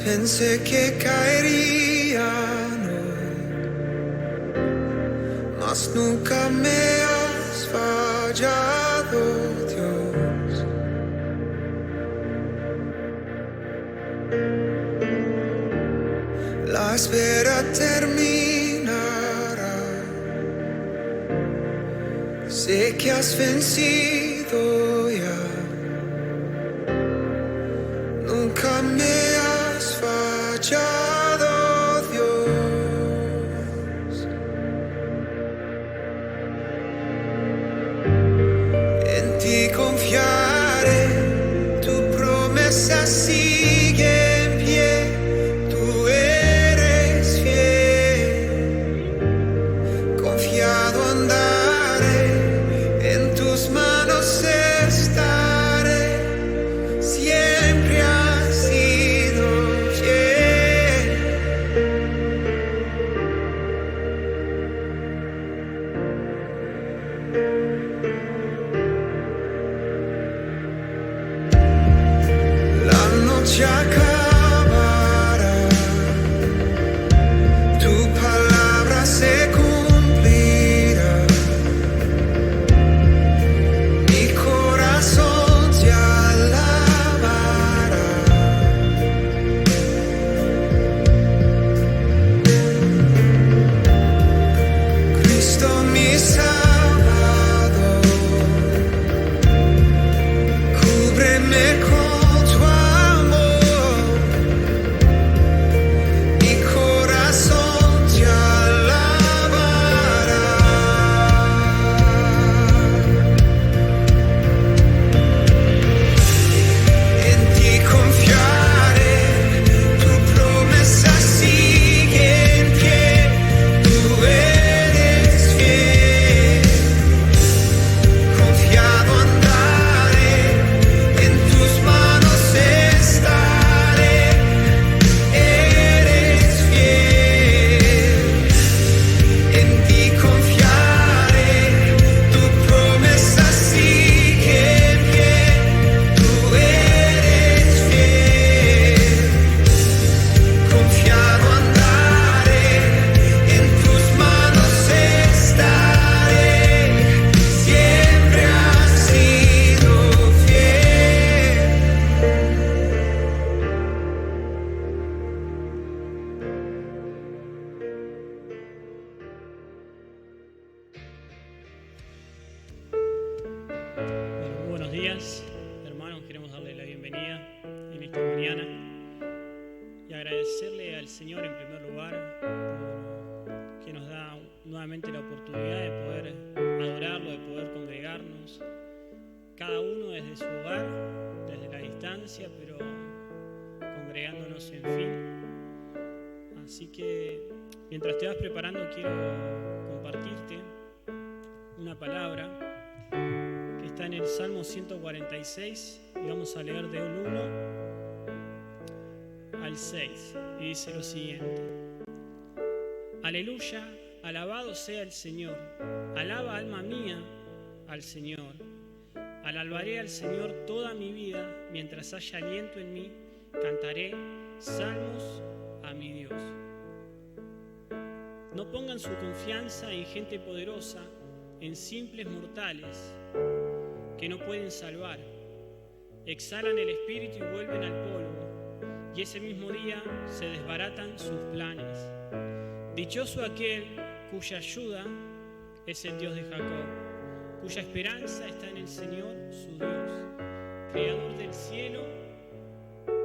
Pensé que caería, no, mas nunca me has fallado, Dios. La espera terminará. Sé que has vencido ya. Nunca me has fallado, Dios. En ti confiaré, tu promesa sigue en pie. Tú eres fiel, confiado andaré, en tus manos estaré. Siempre has sido fiel. La noche acabará, tu palabra se cumplirá. Mi corazón te alabará. Cristo mi Salvador, cúbreme con tu amor. Mi corazón te alabará. En ti confiaré, tu promesa sigue en pie. Tú eres fiel, confiado andaré, en tus manos estaré. Eres fiel, en ti confiaré, tu promesa sigue en pie. Tú eres fiel, confiado andaré, en tus manos estaré. Siempre has sido fiel. Bueno, muy buenos días, hermanos. Queremos darle la bienvenida en esta mañana y agradecerle al Señor en primer lugar por que nos da nuevamente la oportunidad de poder adorarlo, de poder congregarnos, cada uno desde su hogar, desde la distancia, pero congregándonos en fin. Así que mientras te vas preparando, quiero compartirte una palabra que está en el Salmo 146 y vamos a leer del 1 al 6 y dice lo siguiente: Aleluya, alabado sea el Señor, alaba alma mía al Señor, alabaré al Señor toda mi vida, mientras haya aliento en mí, cantaré salmos a mi Dios. No pongan su confianza en gente poderosa, en simples mortales que no pueden salvar. Exhalan el espíritu y vuelven al polvo, y ese mismo día se desbaratan sus planes. Dichoso aquel cuya ayuda es el Dios de Jacob, cuya esperanza está en el Señor su Dios, creador del cielo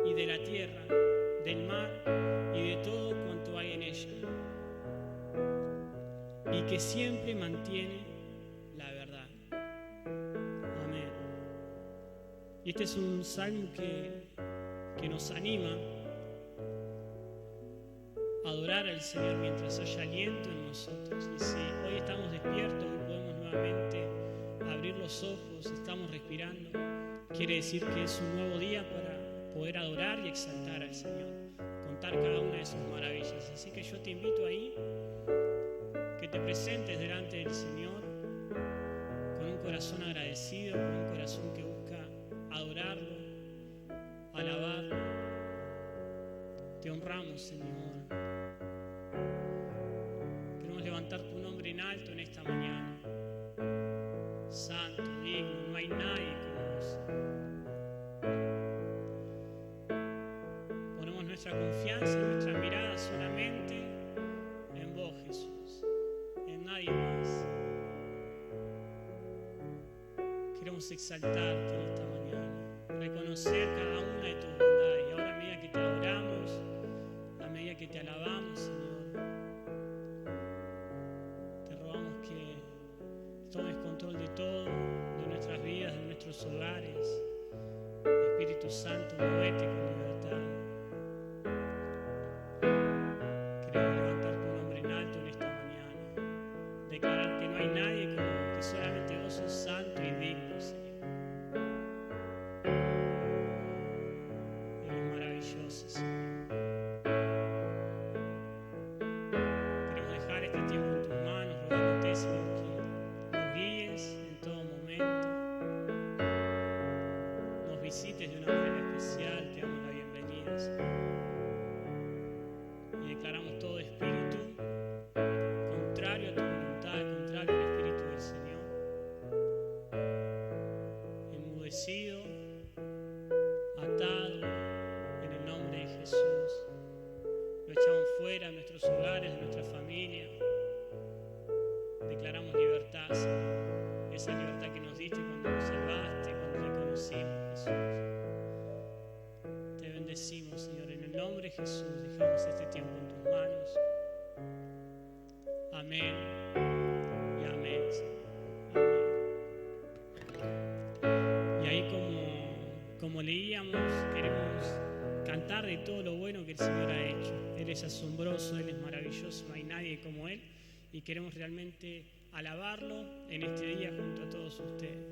y de la tierra, del mar y de todo cuanto hay en ella, y que siempre mantiene la verdad. Amén. Y este es un salmo que nos anima a adorar al Señor mientras haya aliento en nosotros. Y si hoy estamos despiertos y podemos nuevamente abrir los ojos, estamos respirando, quiere decir que es un nuevo día para poder adorar y exaltar al Señor, contar cada una de sus maravillas. Así que yo te invito ahí, que te presentes delante del Señor con un corazón agradecido, con un corazón que busca adorarlo, alabarlo. Te honramos, Señor. Queremos levantar tu nombre en alto en esta mañana. Santo, digno, no hay nadie como vos. Ponemos nuestra confianza y nuestra mirada solamente en vos, Jesús, en nadie más. Queremos exaltarte en esta mañana, reconocer cada una de tus bondades. Y ahora, a medida que te adoramos, a medida que te alabamos, Señor, te rogamos que tomes control de todo, de nuestras vidas, de nuestros hogares. Espíritu Santo, movete con libertad. Queremos levantar tu nombre en alto en esta mañana, declarar que no hay nadie como vos, que solamente vos sos santo y digno, Señor. Eres maravilloso, Señor. Queremos dejar este tiempo en tus manos, rogándote, Señor, que nos guíes en todo momento, nos visites de una manera especial. Te damos la bienvenida, Señor. Y declaramos todo espíritu contrario a tu voluntad, contrario al espíritu del Señor, enmudecido, atado, en el nombre de Jesús. Lo echamos fuera de nuestros hogares, de nuestra familia. Declaramos libertad, Señor. Esa libertad que nos diste cuando nos salvaste, cuando te conocimos, Jesús. Te bendecimos, Señor, en el nombre de Jesús. Dejamos este tiempo en tus manos. Amén y amén, Señor. Amén. Y ahí, como leíamos, queremos cantar de todo lo bueno que el Señor ha hecho. Él es asombroso, Él es maravilloso, no hay nadie como Él. Y queremos realmente alabarlo en este día junto a todos ustedes.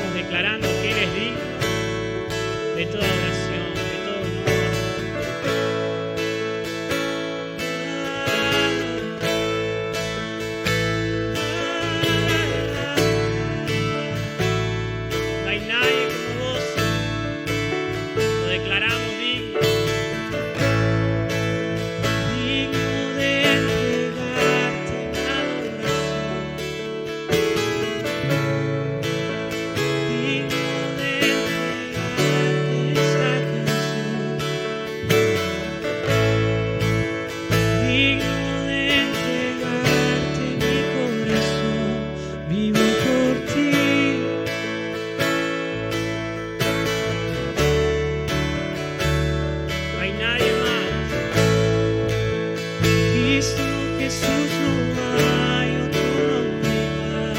estamos declarando que Él es digno de toda oración, de todo honor. No hay nadie como vos, lo declaramos digno. Digno de entregarte mi adoración. Digno de entregarte esta canción. Digno de entregarte mi corazón. Vivo por ti. No hay nadie más. Cristo Jesús, no hay otro nombre más.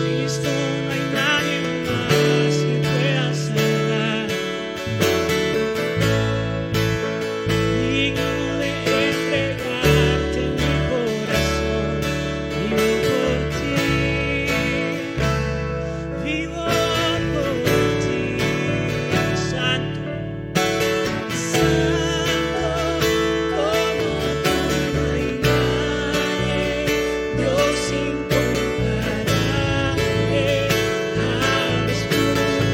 Cristo, no hay nadie más que pueda salvar. Digno de entregarte mi corazón. Vivo por ti. Vivo por ti. Santo. Santo, como tú no hay nadie, Dios incomparable. Abres tú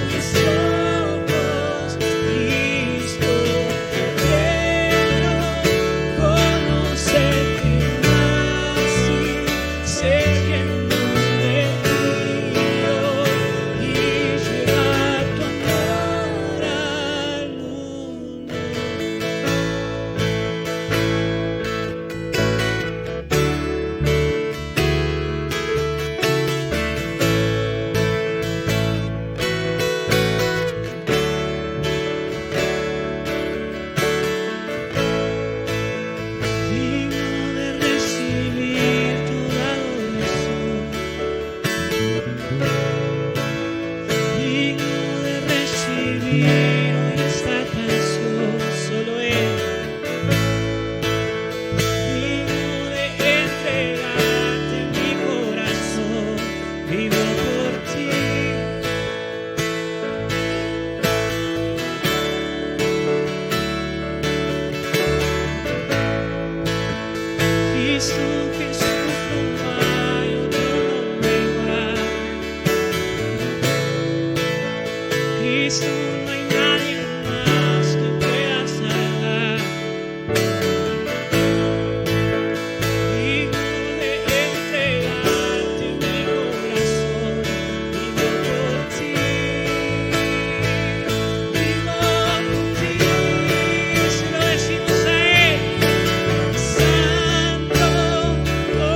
mis ojos, Cristo, quiero conocerte más y ser lleno de ti y llevar tu amor al mundo. Digno de recibir toda adoración. Digno de recibir hoy esta canción. Solo Él. Digno de entregarte mi corazón. Vivo por ti. Cristo Jesús, no hay otro nombre igual. Cristo, no hay nadie más que pueda salvar. Digno de entregarte mi corazón. Vivo por ti. Vivo por ti. Se lo decimos a Él. Santo, como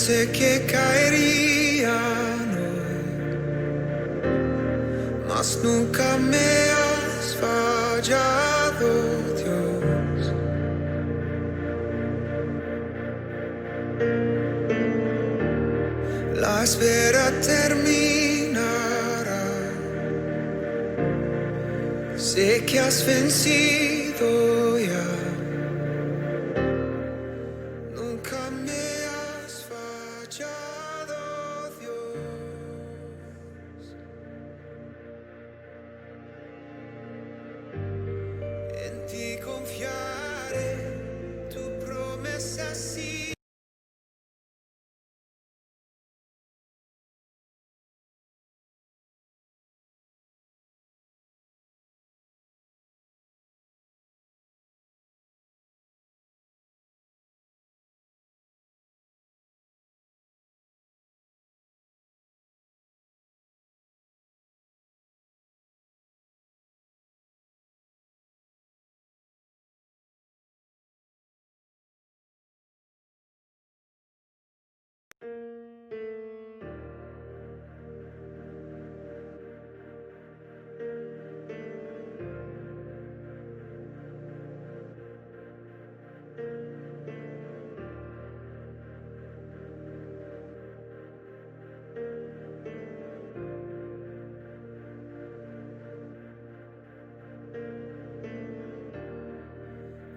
Pensé que caerían hoy, mas nunca me has fallado, Dios. La espera terminará. Sé que has vencido ya. Nunca me has fallado, Dios. En ti confiaré, tu promesa sí.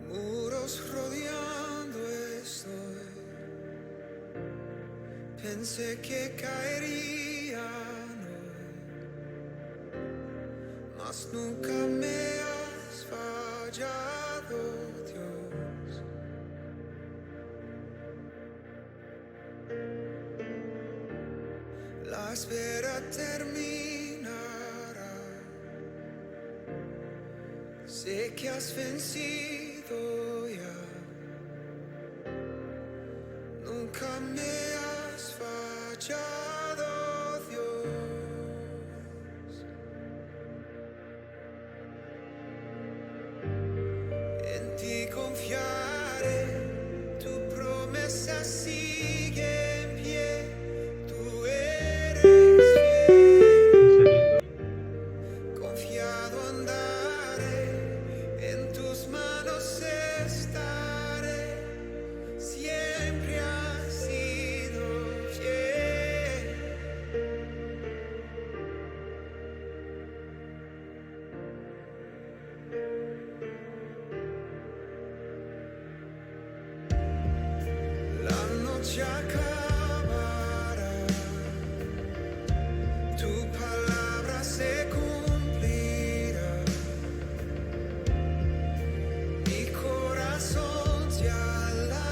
Muros rodeando estoy. Pensé que caerían hoy, mas nunca me has fallado, Dios. La espera terminará. Sé que has vencido ya. Nunca me has fallado, Dios. En ti confiaré, tu promesa sigue en pie. Tú eres fiel. Confiado andaré, en tus manos estaré. Siempre has sido fiel. La noche acabará, tu palabra se cumplirá. Mi corazón te alabará.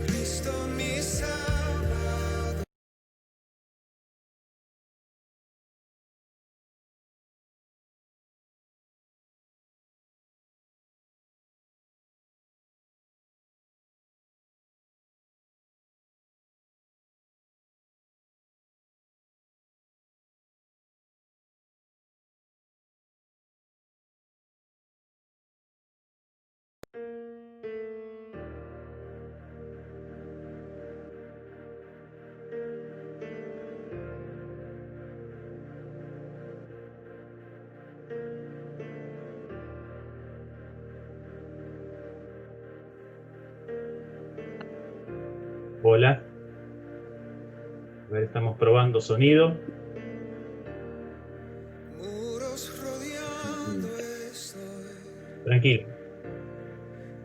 Cristo mi Salvador. Hola. A ver, estamos probando sonido. Muros rodeando estoy. Tranquilo.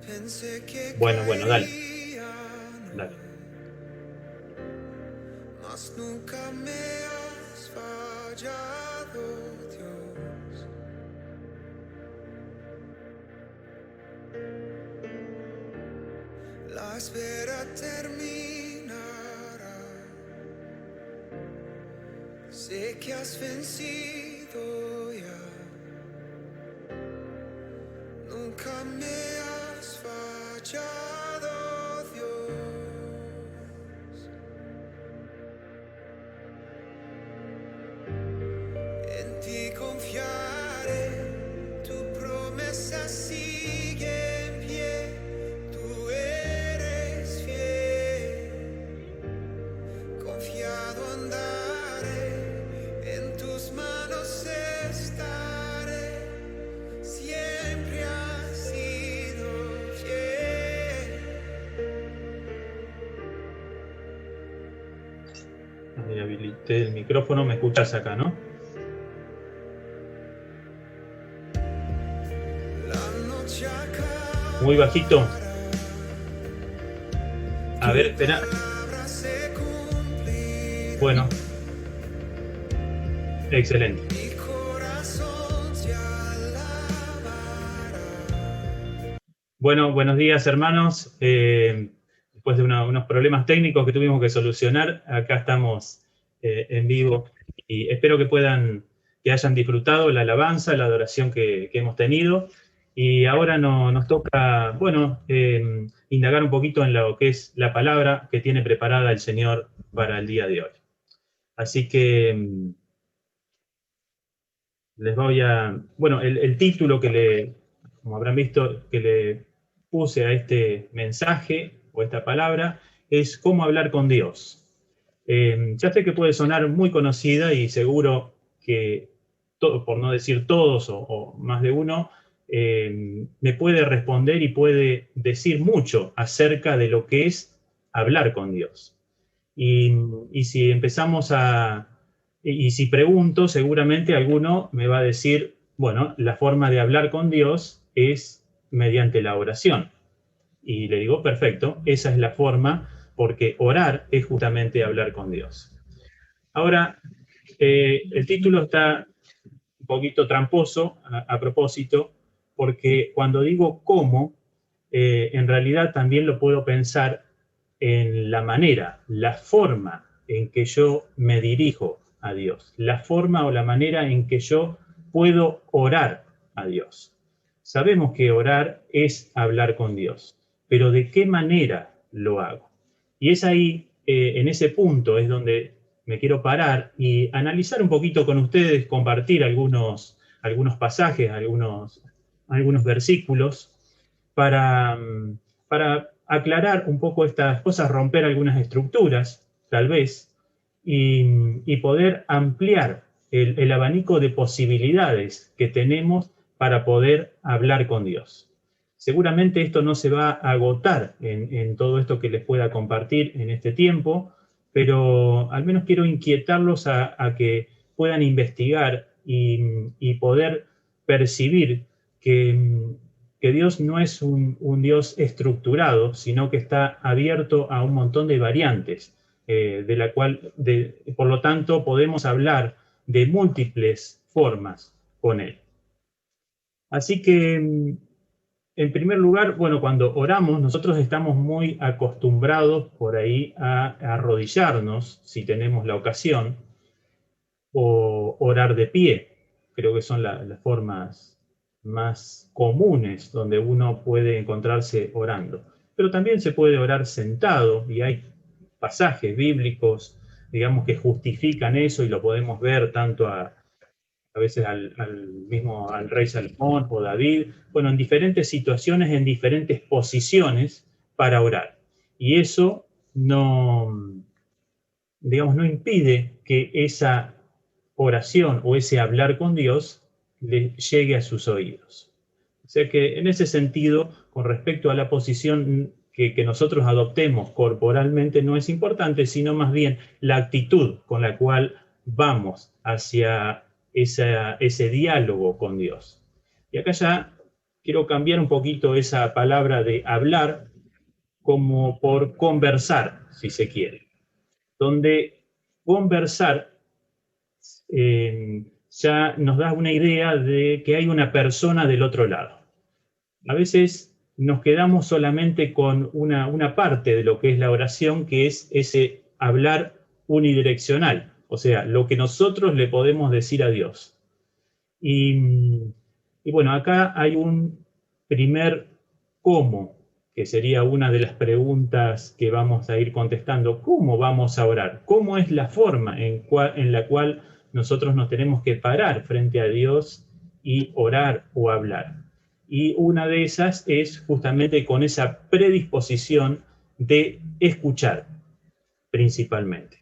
Pensé que Bueno, dale. caerían Dale. hoy, mas nunca me has fallado, Dios. La espera terminará. Sé que has vencido ya. Nunca me has fallado, Dios. En ti confiaré, tu Ahí habilité el micrófono, me escuchas acá, ¿no? La noche acaba, Muy bajito. A ver, espera. palabra se cumplirá. Bueno, excelente. Mi corazón te alabará. Bueno, buenos días, hermanos. Después de unos problemas técnicos que tuvimos que solucionar, acá estamos en vivo y espero que hayan disfrutado la alabanza, la adoración que hemos tenido. Y ahora nos toca, bueno, indagar un poquito en lo que es la palabra que tiene preparada el Señor para el día de hoy. Así que les voy a... Bueno, el título como habrán visto, que le puse a este mensaje o esta palabra es cómo hablar con Dios. Ya sé que puede sonar muy conocida y seguro que, por no decir todos o más de uno, me puede responder y puede decir mucho acerca de lo que es hablar con Dios. Y si empezamos y si pregunto, seguramente alguno me va a decir, bueno, la forma de hablar con Dios es mediante la oración. Y le digo, perfecto, esa es la forma, porque orar es justamente hablar con Dios. Ahora, el título está un poquito tramposo a propósito, porque cuando digo cómo, en realidad también lo puedo pensar en la manera, la forma en que yo me dirijo a Dios, la forma o la manera en que yo puedo orar a Dios. Sabemos que orar es hablar con Dios, pero ¿de qué manera lo hago? Y es ahí, en ese punto, es donde me quiero parar y analizar un poquito con ustedes, compartir algunos pasajes, algunos versículos para, para aclarar un poco estas cosas, romper algunas estructuras, tal vez, y poder ampliar el abanico de posibilidades que tenemos para poder hablar con Dios. Seguramente esto no se va a agotar en todo esto que les pueda compartir en este tiempo, pero al menos quiero inquietarlos a que puedan investigar y poder percibir que Dios no es un Dios estructurado, sino que está abierto a un montón de variantes, por lo tanto, podemos hablar de múltiples formas con Él. Así que, en primer lugar, bueno, cuando oramos, nosotros estamos muy acostumbrados por ahí a arrodillarnos, si tenemos la ocasión, o orar de pie. Creo que son las formas más comunes donde uno puede encontrarse orando. Pero también se puede orar sentado y hay pasajes bíblicos, digamos, que justifican eso y lo podemos ver tanto a veces al rey Salomón o David, bueno, en diferentes situaciones, en diferentes posiciones para orar. Y eso no, digamos, no impide que esa oración o ese hablar con Dios le llegue a sus oídos. O sea que en ese sentido, con respecto a la posición que nosotros adoptemos corporalmente no es importante, sino más bien la actitud con la cual vamos hacia ese diálogo con Dios. Y acá ya quiero cambiar un poquito esa palabra de hablar como por conversar, si se quiere, donde conversar ya nos da una idea de que hay una persona del otro lado. A veces nos quedamos solamente con una parte de lo que es la oración, que es ese hablar unidireccional, o sea, lo que nosotros le podemos decir a Dios. Y bueno, acá hay un primer cómo, que sería una de las preguntas que vamos a ir contestando. ¿Cómo vamos a orar? ¿Cómo es la forma en la cual nosotros nos tenemos que parar frente a Dios y orar o hablar? Y una de esas es justamente con esa predisposición de escuchar, principalmente.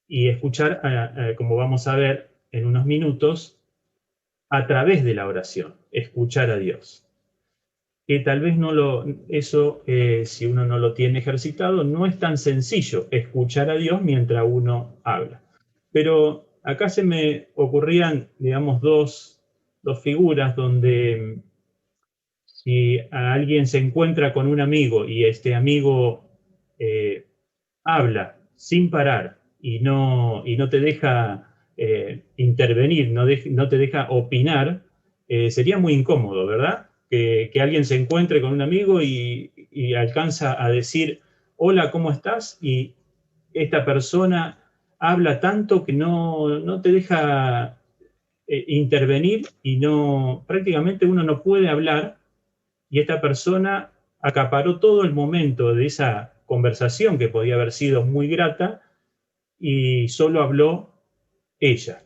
Y escuchar, como vamos a ver en unos minutos, a través de la oración, escuchar a Dios. que tal vez si uno no lo tiene ejercitado, no es tan sencillo escuchar a Dios mientras uno habla. Pero acá se me ocurrían, digamos, dos figuras donde si alguien se encuentra con un amigo y este amigo eh, habla sin parar y no te deja intervenir, no te deja opinar, sería muy incómodo, ¿verdad? Que alguien se encuentre con un amigo y alcanza a decir, hola, ¿cómo estás? Y esta persona habla tanto que no te deja intervenir y prácticamente uno no puede hablar y esta persona acaparó todo el momento de esa conversación que podía haber sido muy grata y solo habló ella.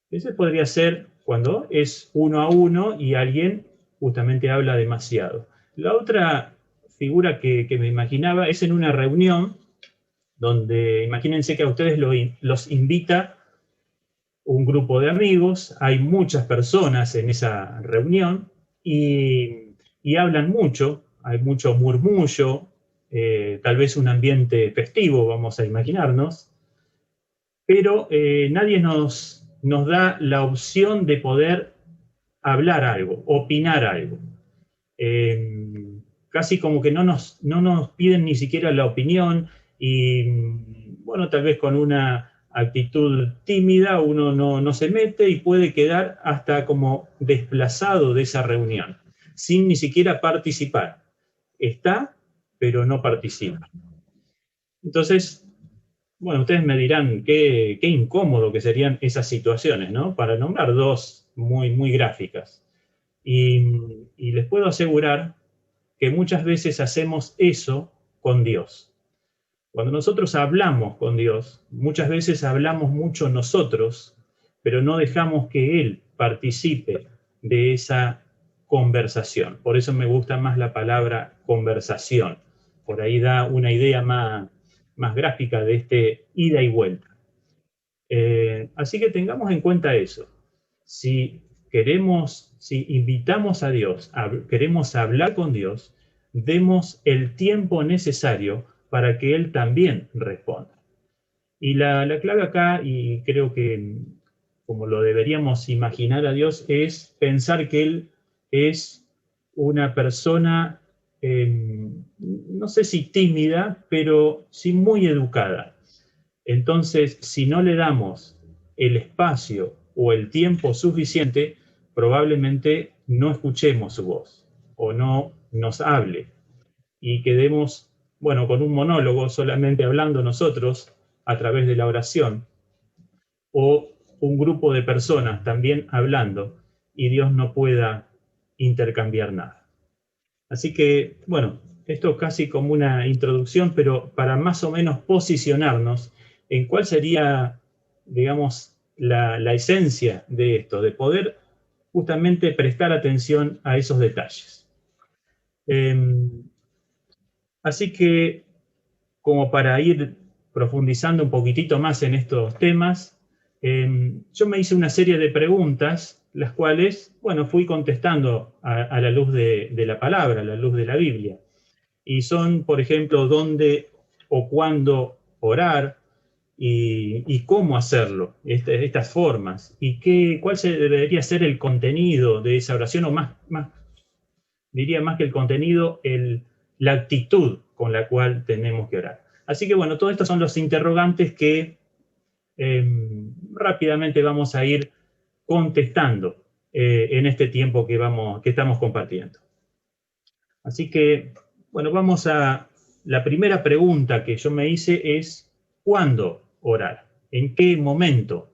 Ese podría ser cuando es uno a uno y alguien justamente habla demasiado. La otra figura que me imaginaba es en una reunión donde imagínense que a ustedes los invita un grupo de amigos, hay muchas personas en esa reunión y hablan mucho, hay mucho murmullo, tal vez un ambiente festivo, vamos a imaginarnos, pero nadie nos da la opción de poder hablar algo, opinar algo. Casi como que no nos piden ni siquiera la opinión y, bueno, tal vez con una actitud tímida uno no se mete y puede quedar hasta como desplazado de esa reunión, sin ni siquiera participar. Está, pero no participa. Entonces, bueno, ustedes me dirán qué incómodo que serían esas situaciones, ¿no? Para nombrar dos muy gráficas. Y les puedo asegurar que muchas veces hacemos eso con Dios. Cuando nosotros hablamos con Dios, muchas veces hablamos mucho nosotros, pero no dejamos que Él participe de esa conversación. Por eso me gusta más la palabra conversación. Por ahí da una idea más gráfica de este ida y vuelta. Así que tengamos en cuenta eso. Si invitamos a Dios, queremos hablar con Dios, demos el tiempo necesario para que Él también responda. Y la clave acá, y creo que como lo deberíamos imaginar a Dios, es pensar que Él es una persona, no sé si tímida, pero sí muy educada. Entonces, si no le damos el espacio o el tiempo suficiente, probablemente no escuchemos su voz o no nos hable y quedemos, bueno, con un monólogo solamente hablando nosotros a través de la oración o un grupo de personas también hablando y Dios no pueda intercambiar nada. Así que, bueno, esto casi como una introducción, pero para más o menos posicionarnos en cuál sería, digamos, la esencia de esto, de poder justamente prestar atención a esos detalles. Así que, como para ir profundizando un poquitito más en estos temas, yo me hice una serie de preguntas, las cuales, bueno, fui contestando a la luz de la palabra, a la luz de la Biblia. Y son, por ejemplo, dónde o cuándo orar y cómo hacerlo, estas formas, y cuál debería ser el contenido de esa oración, o diría más que el contenido, la actitud con la cual tenemos que orar. Así que bueno, todos estos son los interrogantes que rápidamente vamos a ir contestando en este tiempo que estamos compartiendo. Así que, bueno, vamos a la primera pregunta que yo me hice es, ¿cuándo orar? ¿En qué momento?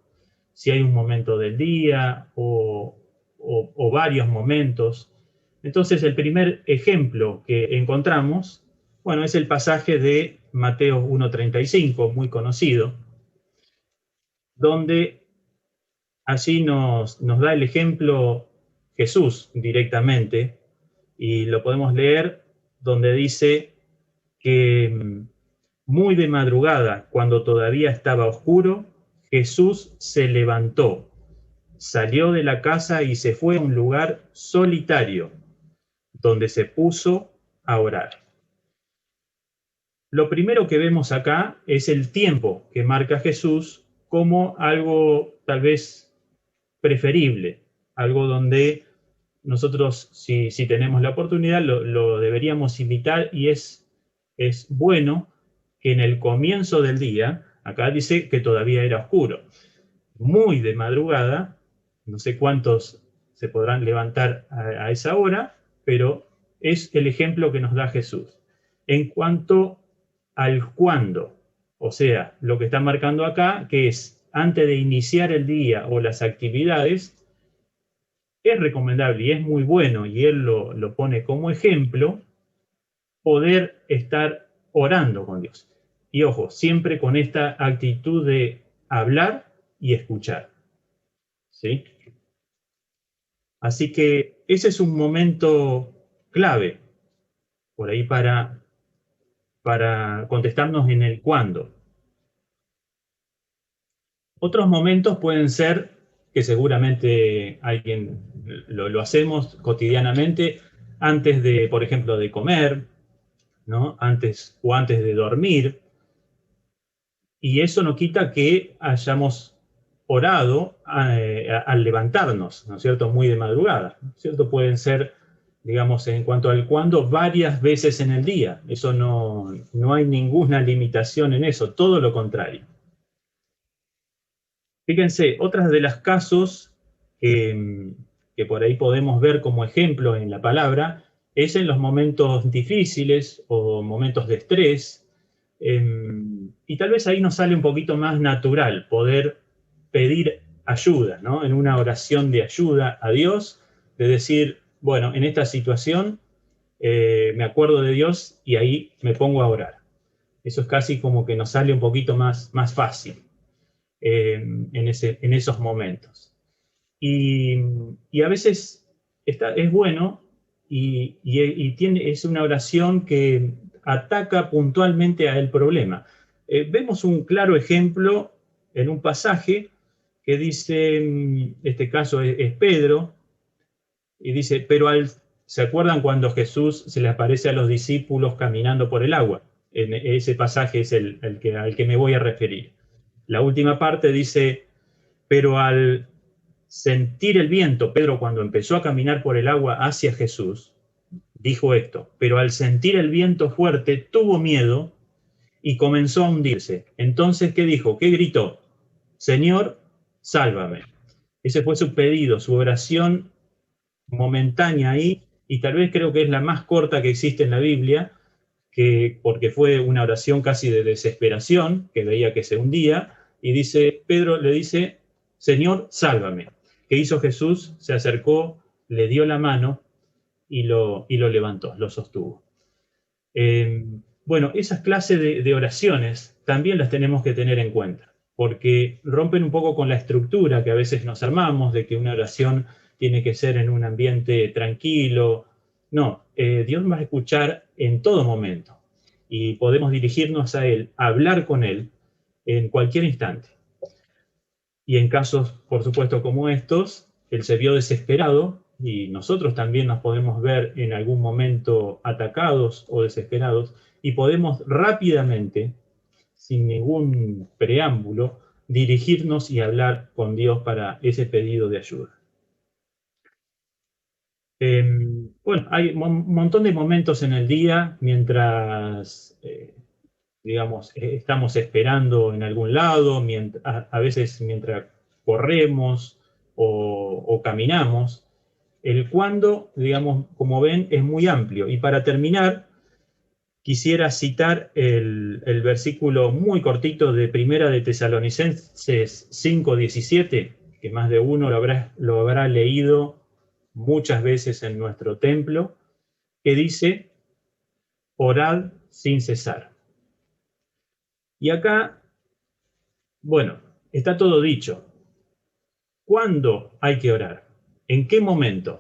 Si hay un momento del día o varios momentos. Entonces, el primer ejemplo que encontramos, bueno, es el pasaje de Mateo 1:35, muy conocido, donde allí nos da el ejemplo Jesús directamente, y lo podemos leer donde dice que muy de madrugada, cuando todavía estaba oscuro, Jesús se levantó, salió de la casa y se fue a un lugar solitario, donde se puso a orar. Lo primero que vemos acá es el tiempo que marca Jesús como algo tal vez preferible, algo donde nosotros, si tenemos la oportunidad, lo deberíamos imitar, y es bueno que en el comienzo del día, acá dice que todavía era oscuro, muy de madrugada, no sé cuántos se podrán levantar a esa hora, pero es el ejemplo que nos da Jesús. En cuanto al cuándo, o sea, lo que está marcando acá, que es antes de iniciar el día o las actividades, es recomendable y es muy bueno, y él lo pone como ejemplo, poder estar orando con Dios. Y ojo, siempre con esta actitud de hablar y escuchar. ¿Sí? Así que ese es un momento clave por ahí para contestarnos en el cuándo. Otros momentos pueden ser, que seguramente alguien lo hacemos cotidianamente, antes de, por ejemplo, de comer, ¿no? Antes de dormir. Y eso no quita que hayamos orado al levantarnos, ¿no es cierto? Muy de madrugada, ¿no es cierto? Pueden ser, digamos, en cuanto al cuándo, varias veces en el día. Eso no hay ninguna limitación en eso, todo lo contrario. Fíjense, otras de los casos que por ahí podemos ver como ejemplo en la palabra es en los momentos difíciles o momentos de estrés, y tal vez ahí nos sale un poquito más natural poder pedir ayuda, ¿no? En una oración de ayuda a Dios, de decir, bueno, en esta situación me acuerdo de Dios y ahí me pongo a orar. Eso es casi como que nos sale un poquito más fácil en esos momentos. Y a veces es bueno es una oración que ataca puntualmente al problema. Vemos un claro ejemplo en un pasaje que dice, este caso es Pedro, y dice, ¿se acuerdan cuando Jesús se le aparece a los discípulos caminando por el agua? En ese pasaje es al que me voy a referir. La última parte dice, pero al sentir el viento, Pedro, cuando empezó a caminar por el agua hacia Jesús, dijo esto, pero al sentir el viento fuerte tuvo miedo y comenzó a hundirse. Entonces, ¿qué dijo? ¿Qué gritó? Señor, sálvame. Ese fue su pedido, su oración momentánea ahí, y tal vez creo que es la más corta que existe en la Biblia, porque fue una oración casi de desesperación, que veía que se hundía, y Pedro le dice, Señor, sálvame. ¿Qué hizo Jesús? Se acercó, le dio la mano y lo levantó, lo sostuvo. Bueno, esas clases de oraciones también las tenemos que tener en cuenta, porque rompen un poco con la estructura que a veces nos armamos de que una oración tiene que ser en un ambiente tranquilo. No, Dios va a escuchar en todo momento y podemos dirigirnos a Él, hablar con Él en cualquier instante. Y en casos, por supuesto, como estos, Él se vio desesperado y nosotros también nos podemos ver en algún momento atacados o desesperados y podemos rápidamente, sin ningún preámbulo, dirigirnos y hablar con Dios para ese pedido de ayuda. Bueno, hay un montón de momentos en el día mientras, digamos, estamos esperando en algún lado, a veces mientras corremos o caminamos. El cuándo, digamos, como ven, es muy amplio. Y para terminar, quisiera citar el versículo muy cortito de Primera de Tesalonicenses 5:17, que más de uno lo habrá leído muchas veces en nuestro templo, que dice, orad sin cesar. Y acá, bueno, está todo dicho. ¿Cuándo hay que orar? ¿En qué momento?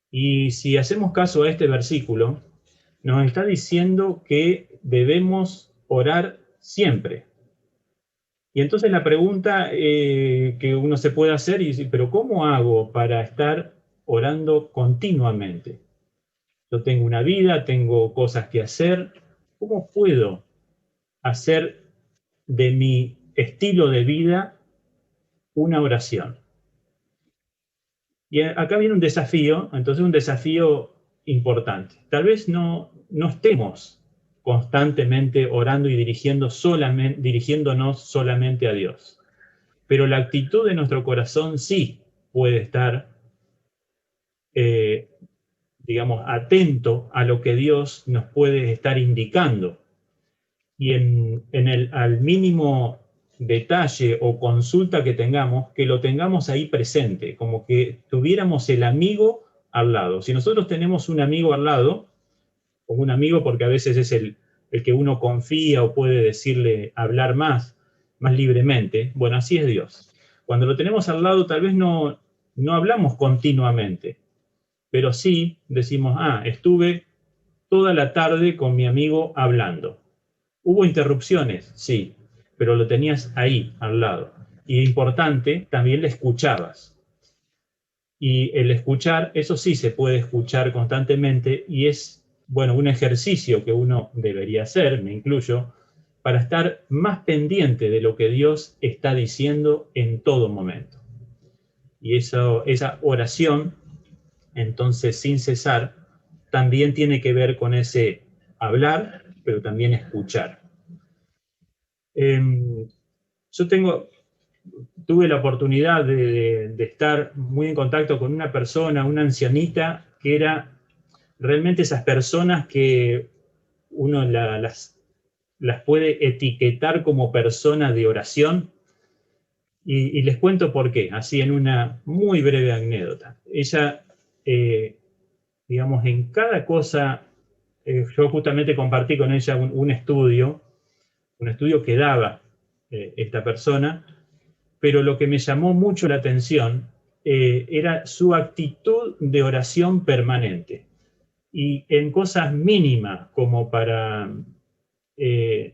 Y si hacemos caso a este versículo, nos está diciendo que debemos orar siempre. Y entonces la pregunta que uno se puede hacer es, ¿pero cómo hago para estar orando continuamente? Yo tengo una vida, tengo cosas que hacer. ¿Cómo puedo hacer de mi estilo de vida una oración? Y acá viene un desafío, entonces un desafío importante. Tal vez no estemos constantemente orando y dirigiéndonos solamente a Dios, pero la actitud de nuestro corazón sí puede estar, digamos, atento a lo que Dios nos puede estar indicando. Y al mínimo detalle o consulta que tengamos, que lo tengamos ahí presente, como que tuviéramos el amigo al lado. Si nosotros tenemos un amigo al lado, o un amigo porque a veces es el que uno confía o puede decirle, hablar más libremente, bueno, así es Dios. Cuando lo tenemos al lado, tal vez no hablamos continuamente, pero sí decimos, estuve toda la tarde con mi amigo hablando. ¿Hubo interrupciones? Sí, pero lo tenías ahí, al lado. Y importante, también le escuchabas. Y el escuchar, eso sí se puede escuchar constantemente y es, bueno, un ejercicio que uno debería hacer, me incluyo, para estar más pendiente de lo que Dios está diciendo en todo momento. Y esa oración, entonces, sin cesar, también tiene que ver con ese hablar, pero también escuchar. Yo tuve la oportunidad de estar muy en contacto con una persona, una ancianita, que era realmente esas personas que uno las puede etiquetar como persona de oración. Y les cuento por qué, así en una muy breve anécdota. Ella, digamos, en cada cosa, yo justamente compartí con ella un estudio que daba esta persona, pero lo que me llamó mucho la atención era su actitud de oración permanente. Y en cosas mínimas, como para, a ver,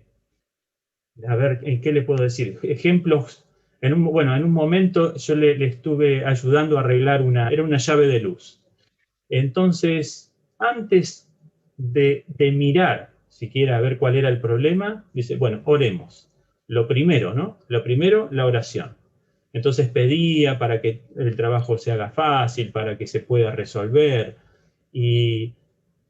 ¿en qué le puedo decir? Ejemplos, en un momento yo le estuve ayudando a arreglar era una llave de luz. Entonces, antes de mirar siquiera a ver cuál era el problema, dice, bueno, oremos. Lo primero, ¿no? Lo primero, la oración. Entonces pedía para que el trabajo se haga fácil, para que se pueda resolver. Y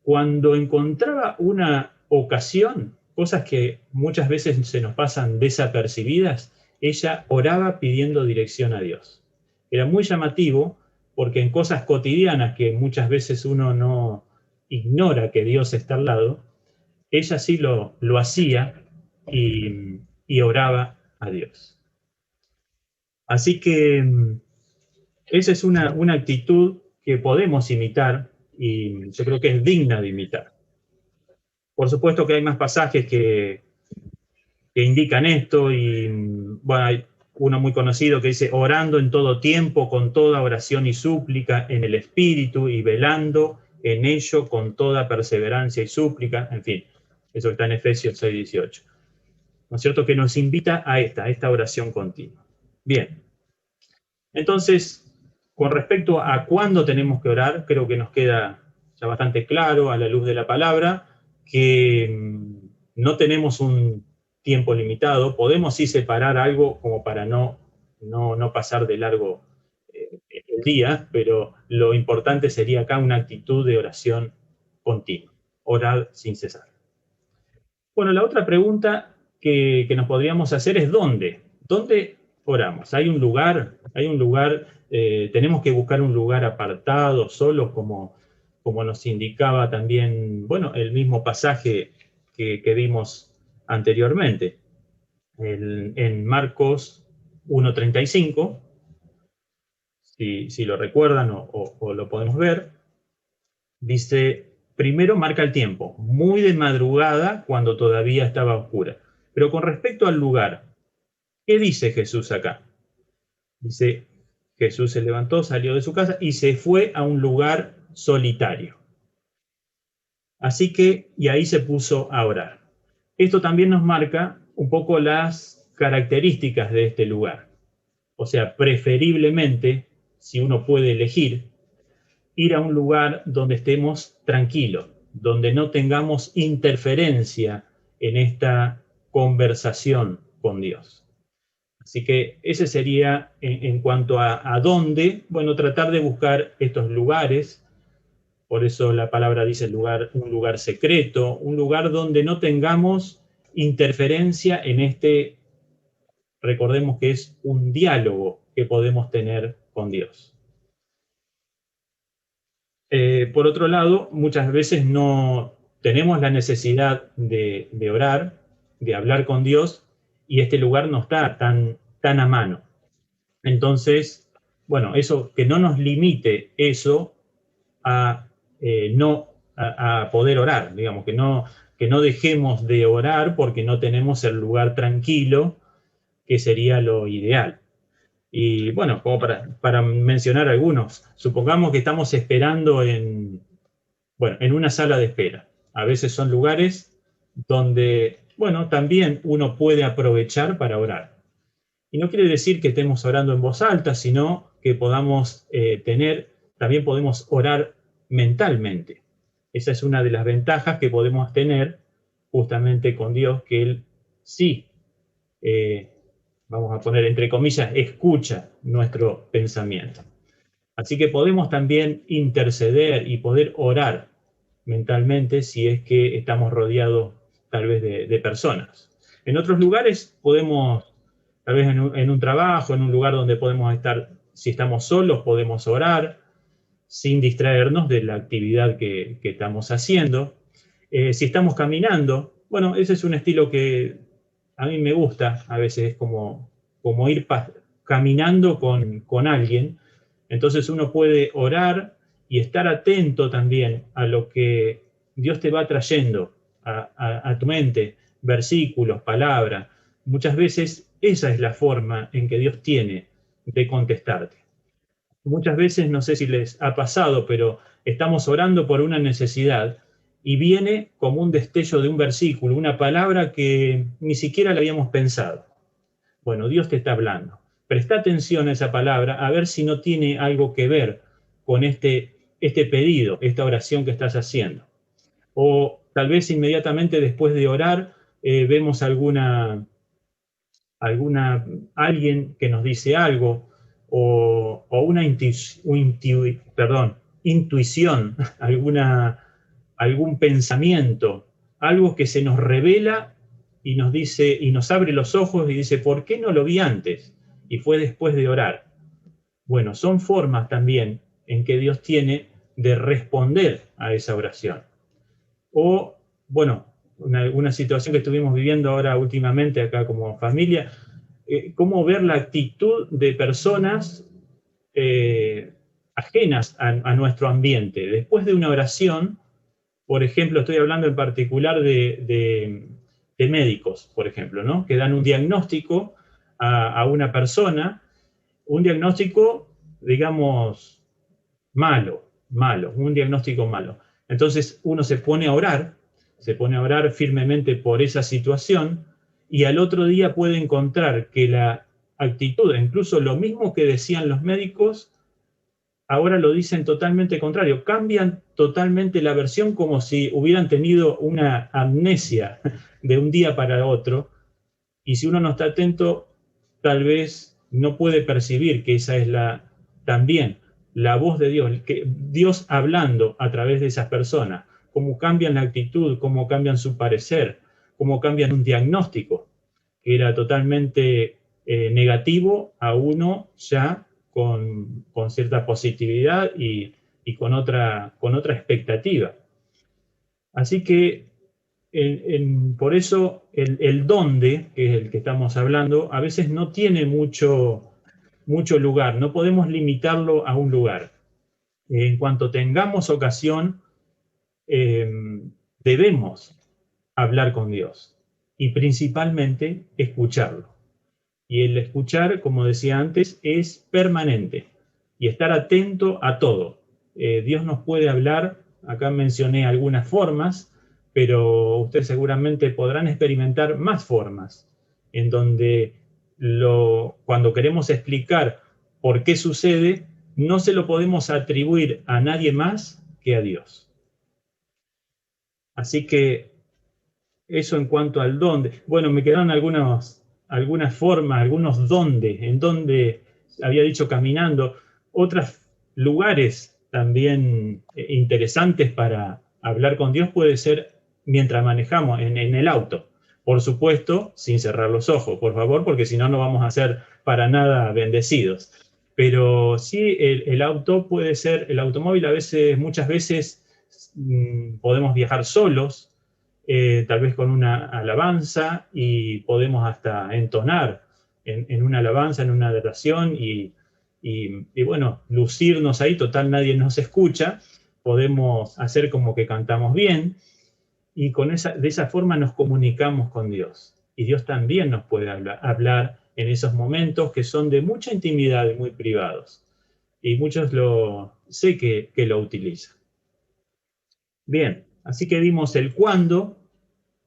cuando encontraba una ocasión, cosas que muchas veces se nos pasan desapercibidas, ella oraba pidiendo dirección a Dios. Era muy llamativo porque en cosas cotidianas que muchas veces uno no ignora que Dios está al lado, ella sí lo hacía y oraba a Dios. Así que esa es una actitud que podemos imitar y yo creo que es digna de imitar. Por supuesto que hay más pasajes que indican esto y bueno, hay uno muy conocido que dice, orando en todo tiempo, con toda oración y súplica en el Espíritu y velando en ello con toda perseverancia y súplica, en fin, eso está en Efesios 6:18. ¿No es cierto? Que nos invita a esta oración continua. Bien, entonces, con respecto a cuándo tenemos que orar, creo que nos queda ya bastante claro a la luz de la palabra que no tenemos un tiempo limitado, podemos sí separar algo como para no pasar de largo el día, pero lo importante sería acá una actitud de oración continua, orar sin cesar. Bueno, la otra pregunta que nos podríamos hacer es ¿dónde? ¿Dónde oramos? ¿Hay un lugar? ¿Tenemos que buscar un lugar apartado, solo, como nos indicaba también, bueno, el mismo pasaje que vimos anteriormente? En Marcos 1:35, si lo recuerdan o lo podemos ver, dice, primero marca el tiempo, muy de madrugada cuando todavía estaba oscura. Pero con respecto al lugar, ¿qué dice Jesús acá? Dice, Jesús se levantó, salió de su casa y se fue a un lugar solitario. Así que, y ahí se puso a orar. Esto también nos marca un poco las características de este lugar. O sea, preferiblemente, si uno puede elegir, ir a un lugar donde estemos tranquilos, donde no tengamos interferencia en esta conversación con Dios. Así que ese sería en cuanto a dónde, bueno, tratar de buscar estos lugares. Por eso la palabra dice lugar, un lugar secreto, un lugar donde no tengamos interferencia en este, recordemos que es un diálogo que podemos tener con Dios. Por otro lado, muchas veces no tenemos la necesidad de orar, de hablar con Dios, y este lugar no está tan a mano. Entonces, bueno, eso, que no nos limite eso a poder orar, digamos, que no dejemos de orar porque no tenemos el lugar tranquilo, que sería lo ideal. Y bueno, como para mencionar algunos, supongamos que estamos esperando en una sala de espera. A veces son lugares donde, bueno, también uno puede aprovechar para orar. Y no quiere decir que estemos orando en voz alta, sino que podamos también podemos orar mentalmente. Esa es una de las ventajas que podemos tener justamente con Dios, que Él sí, vamos a poner entre comillas, escucha nuestro pensamiento. Así que podemos también interceder y poder orar mentalmente si es que estamos rodeados tal vez de personas. En otros lugares podemos, tal vez en un trabajo, en un lugar donde podemos estar, si estamos solos, podemos orar sin distraernos de la actividad que estamos haciendo. Si estamos caminando, bueno, ese es un estilo que a mí me gusta, a veces es como ir caminando con alguien. Entonces uno puede orar y estar atento también a lo que Dios te va trayendo a tu mente, versículos, palabras. Muchas veces esa es la forma en que Dios tiene de contestarte. Muchas veces, no sé si les ha pasado, pero estamos orando por una necesidad y viene como un destello de un versículo, una palabra que ni siquiera la habíamos pensado. Bueno, Dios te está hablando. Presta atención a esa palabra, a ver si no tiene algo que ver con este pedido, esta oración que estás haciendo. O tal vez inmediatamente después de orar vemos alguien que nos dice algo, o una intuición, algún pensamiento, algo que se nos revela y nos dice, y nos abre los ojos y dice, ¿por qué no lo vi antes? Y fue después de orar. Bueno, son formas también en que Dios tiene de responder a esa oración. O, bueno, una situación que estuvimos viviendo ahora últimamente acá como familia, cómo ver la actitud de personas ajenas a nuestro ambiente. Después de una oración, por ejemplo, estoy hablando en particular de médicos, por ejemplo, ¿no? Que dan un diagnóstico a una persona, un diagnóstico, digamos, malo, un diagnóstico malo. Entonces uno se pone a orar firmemente por esa situación, y al otro día puede encontrar que la actitud, incluso lo mismo que decían los médicos, ahora lo dicen totalmente contrario, cambian totalmente la versión como si hubieran tenido una amnesia de un día para otro, y si uno no está atento, tal vez no puede percibir que esa es también la voz de Dios, que Dios hablando a través de esas personas, cómo cambian la actitud, cómo cambian su parecer, cómo cambian un diagnóstico que era totalmente negativo a uno ya con cierta positividad y con otra expectativa. Así que por eso el dónde, que es el que estamos hablando, a veces no tiene mucho lugar, no podemos limitarlo a un lugar. En cuanto tengamos ocasión, debemos hablar con Dios y principalmente escucharlo. Y el escuchar, como decía antes, es permanente y estar atento a todo. Dios nos puede hablar, acá mencioné algunas formas, pero ustedes seguramente podrán experimentar más formas en donde cuando queremos explicar por qué sucede, no se lo podemos atribuir a nadie más que a Dios. Así que eso en cuanto al dónde. Bueno, me quedaron algunas formas, algunos dónde, en donde había dicho caminando, otros lugares también interesantes para hablar con Dios puede ser mientras manejamos en el auto. Por supuesto, sin cerrar los ojos, por favor, porque si no, no vamos a ser para nada bendecidos. Pero sí, el auto puede ser, el automóvil muchas veces podemos viajar solos, tal vez con una alabanza, y podemos hasta entonar en una alabanza, en una adoración, y bueno, lucirnos ahí, total nadie nos escucha, podemos hacer como que cantamos bien, y de esa forma nos comunicamos con Dios. Y Dios también nos puede hablar en esos momentos que son de mucha intimidad y muy privados. Y muchos sé que lo utilizan. Bien, así que vimos el cuándo,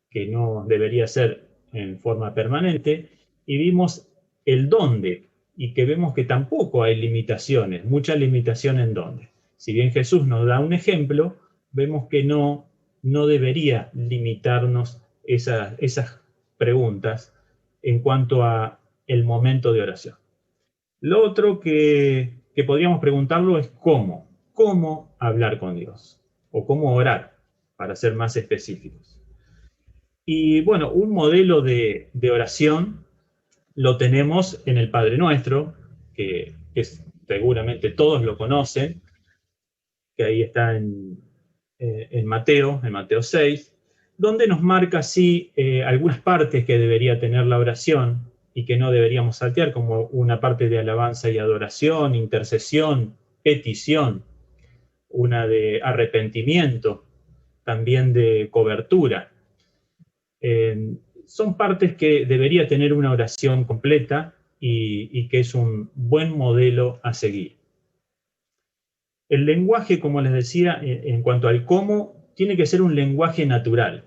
que no debería ser en forma permanente, y vimos el dónde, y que vemos que tampoco hay limitaciones, mucha limitación en dónde. Si bien Jesús nos da un ejemplo, vemos que no debería limitarnos esas preguntas en cuanto a el momento de oración. Lo otro que podríamos preguntarlo es cómo hablar con Dios, o cómo orar, para ser más específicos. Y bueno, un modelo de oración lo tenemos en el Padre Nuestro, que seguramente todos lo conocen, que ahí está en Mateo 6, donde nos marca así algunas partes que debería tener la oración y que no deberíamos saltear, como una parte de alabanza y adoración, intercesión, petición, una de arrepentimiento, también de cobertura. Son partes que debería tener una oración completa y que es un buen modelo a seguir. El lenguaje, como les decía, en cuanto al cómo, tiene que ser un lenguaje natural.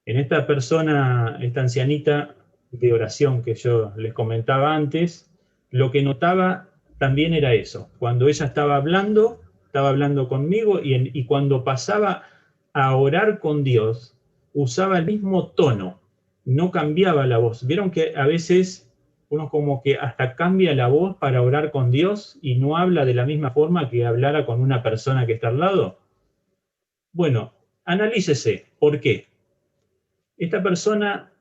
En esta persona, esta ancianita de oración que yo les comentaba antes, lo que notaba también era eso. Cuando ella estaba hablando conmigo, y cuando pasaba a orar con Dios, usaba el mismo tono, no cambiaba la voz. ¿Vieron que a veces uno como que hasta cambia la voz para orar con Dios y no habla de la misma forma que hablara con una persona que está al lado? Bueno, analícese, ¿por qué? Esta persona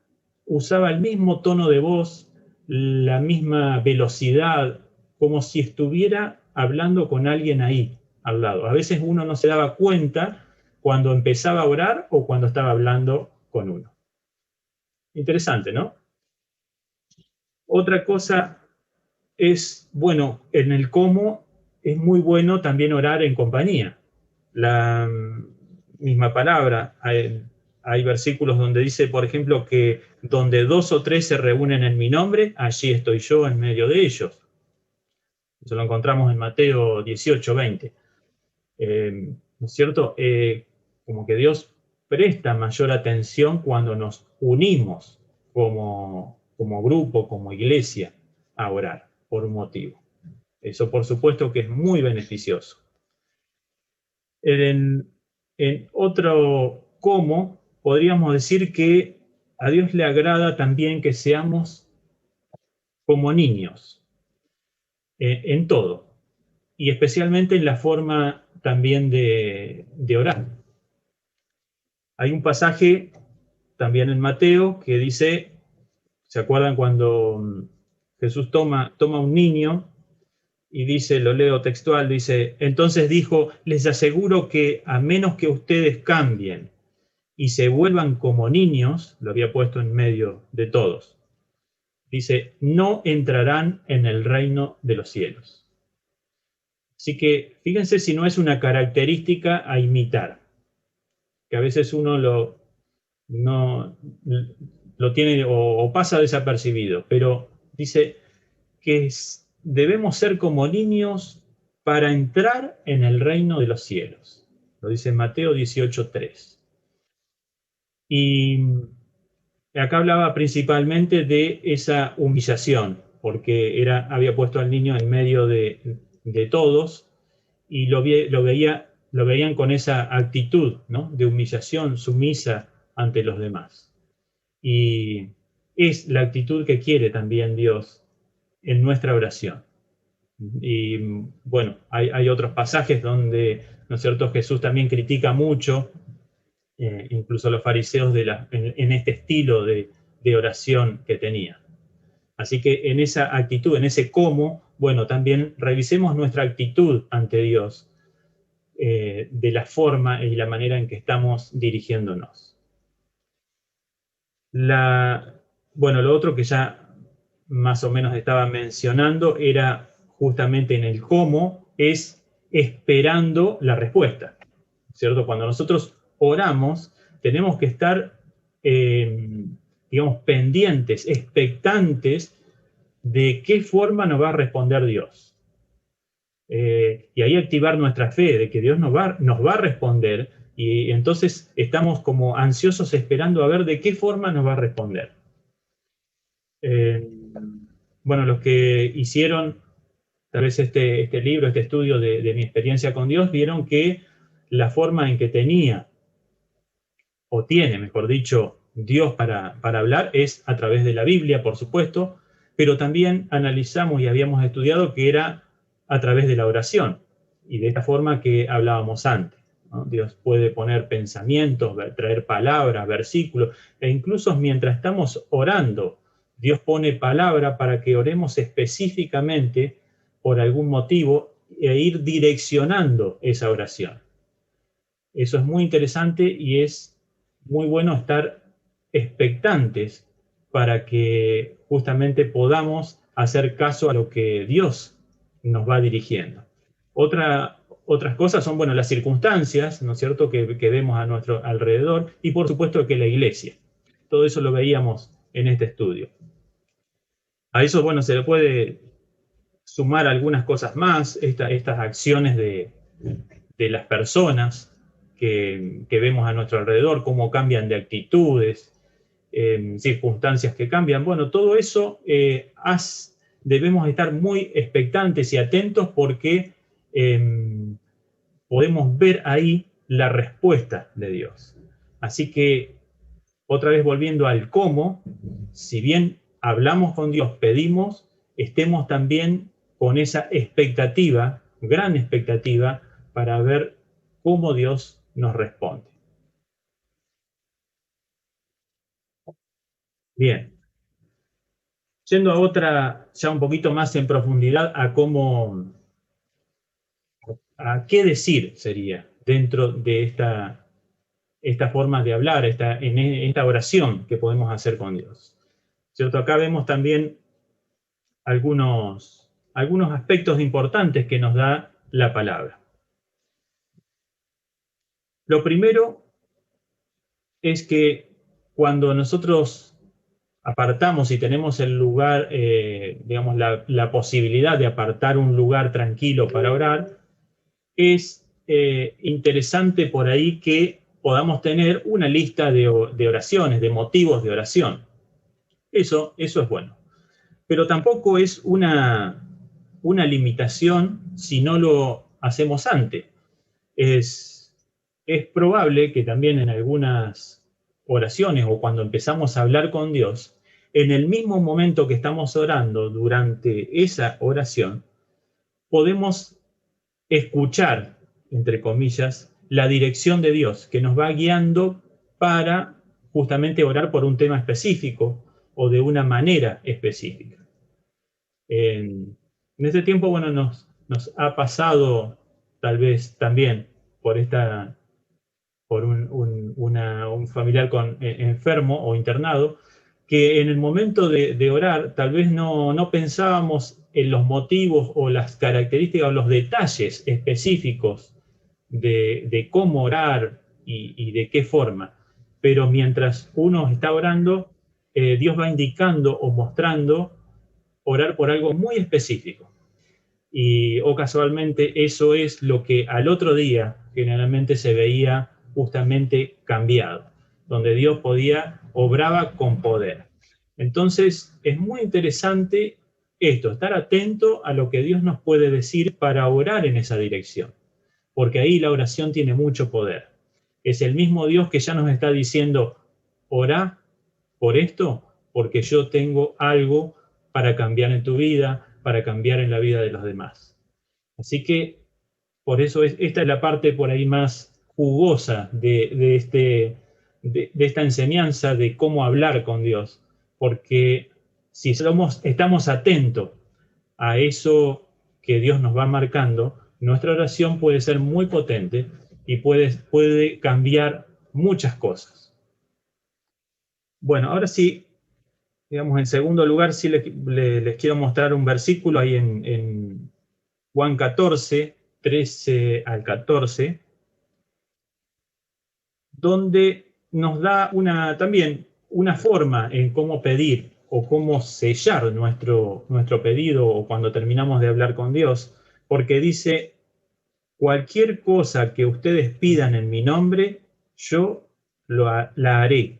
usaba el mismo tono de voz, la misma velocidad, como si estuviera hablando con alguien ahí, al lado. A veces uno no se daba cuenta cuando empezaba a orar o cuando estaba hablando con uno. Interesante, ¿no? Otra cosa es, bueno, en el cómo es muy bueno también orar en compañía. La misma palabra, hay versículos donde dice, por ejemplo, que donde 2 o 3 se reúnen en mi nombre, allí estoy yo en medio de ellos. Eso lo encontramos en Mateo 18:20. ¿No es cierto? Como que Dios presta mayor atención cuando nos unimos como grupo, como iglesia, a orar por un motivo. Eso por supuesto que es muy beneficioso. En otro cómo, podríamos decir que a Dios le agrada también que seamos como niños, en todo, y especialmente en la forma también de orar. Hay un pasaje también en Mateo que dice, ¿se acuerdan cuando Jesús toma un niño y dice, lo leo textual, dice, entonces dijo, les aseguro que a menos que ustedes cambien y se vuelvan como niños, lo había puesto en medio de todos, dice, no entrarán en el reino de los cielos. Así que fíjense si no es una característica a imitar, que a veces uno lo tiene o pasa desapercibido, pero dice que debemos ser como niños para entrar en el reino de los cielos. Lo dice Mateo 18:3. Y acá hablaba principalmente de esa humillación, porque había puesto al niño en medio de de todos y lo veían con esa actitud, ¿no?, de humillación sumisa ante los demás. Y es la actitud que quiere también Dios en nuestra oración. Y bueno, hay otros pasajes donde, ¿no es cierto?, Jesús también critica mucho, incluso a los fariseos en este estilo de oración que tenía. Así que en esa actitud, en ese cómo, bueno, también revisemos nuestra actitud ante Dios, de la forma y la manera en que estamos dirigiéndonos. Bueno, lo otro que ya más o menos estaba mencionando era justamente en el cómo, es esperando la respuesta, ¿cierto? Cuando nosotros oramos, tenemos que estar, digamos, pendientes, expectantes de qué forma nos va a responder Dios. Y ahí activar nuestra fe de que Dios nos va a responder, y entonces estamos como ansiosos esperando a ver de qué forma nos va a responder. Bueno, los que hicieron tal vez este libro, este estudio de mi experiencia con Dios, vieron que la forma en que tenía, o tiene, mejor dicho, Dios para hablar es a través de la Biblia, por supuesto, pero también analizamos y habíamos estudiado que era a través de la oración, y de esta forma que hablábamos antes, ¿no? Dios puede poner pensamientos, traer palabras, versículos, e incluso mientras estamos orando, Dios pone palabra para que oremos específicamente por algún motivo e ir direccionando esa oración. Eso es muy interesante y es muy bueno estar expectantes para que justamente podamos hacer caso a lo que Dios nos va dirigiendo. Otras cosas son, bueno, las circunstancias, ¿no es cierto?, que vemos a nuestro alrededor, y por supuesto que la iglesia. Todo eso lo veíamos en este estudio. A eso, bueno, se le puede sumar algunas cosas más, estas acciones de las personas que vemos a nuestro alrededor, cómo cambian de actitudes, circunstancias que cambian. Bueno, todo eso debemos estar muy expectantes y atentos porque podemos ver ahí la respuesta de Dios. Así que, otra vez volviendo al cómo, si bien hablamos con Dios, pedimos, estemos también con esa expectativa, gran expectativa, para ver cómo Dios nos responde. Bien. Yendo a otra, ya un poquito más en profundidad, a qué decir sería dentro de esta forma de hablar, en esta oración que podemos hacer con Dios. ¿Cierto? Acá vemos también algunos aspectos importantes que nos da la palabra. Lo primero es que cuando nosotros apartamos y tenemos el lugar, digamos, la posibilidad de apartar un lugar tranquilo para orar, es interesante por ahí que podamos tener una lista de oraciones, de motivos de oración. Eso es bueno. Pero tampoco es una limitación si no lo hacemos antes. Es probable que también en algunas oraciones o cuando empezamos a hablar con Dios, en el mismo momento que estamos orando, durante esa oración, podemos escuchar, entre comillas, la dirección de Dios que nos va guiando para justamente orar por un tema específico o de una manera específica. En este tiempo, bueno, nos ha pasado tal vez también por un familiar enfermo o internado, que en el momento de orar tal vez no pensábamos en los motivos o las características o los detalles específicos de cómo orar y de qué forma. Pero mientras uno está orando, Dios va indicando o mostrando orar por algo muy específico. O casualmente eso es lo que al otro día generalmente se veía justamente cambiado, donde Dios obraba con poder. Entonces es muy interesante esto, estar atento a lo que Dios nos puede decir para orar en esa dirección, porque ahí la oración tiene mucho poder. Es el mismo Dios que ya nos está diciendo, orá por esto, porque yo tengo algo para cambiar en tu vida, para cambiar en la vida de los demás. Así que, por eso esta es la parte por ahí más jugosa de esta enseñanza de cómo hablar con Dios, porque si estamos atentos a eso que Dios nos va marcando, nuestra oración puede ser muy potente y puede cambiar muchas cosas. Bueno, ahora sí, digamos, en segundo lugar, sí les quiero mostrar un versículo ahí en Juan 14, 13 al 14, donde nos da también una forma en cómo pedir o cómo sellar nuestro pedido o cuando terminamos de hablar con Dios, porque dice, cualquier cosa que ustedes pidan en mi nombre, yo la haré.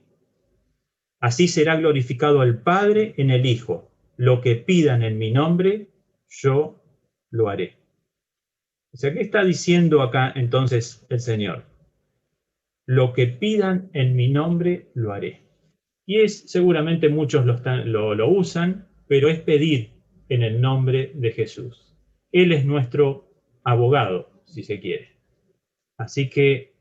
Así será glorificado el Padre en el Hijo. Lo que pidan en mi nombre, yo lo haré. O sea, ¿qué está diciendo acá entonces el Señor? Lo que pidan en mi nombre, lo haré. Y seguramente muchos lo usan, pero es pedir en el nombre de Jesús. Él es nuestro abogado, si se quiere. Así que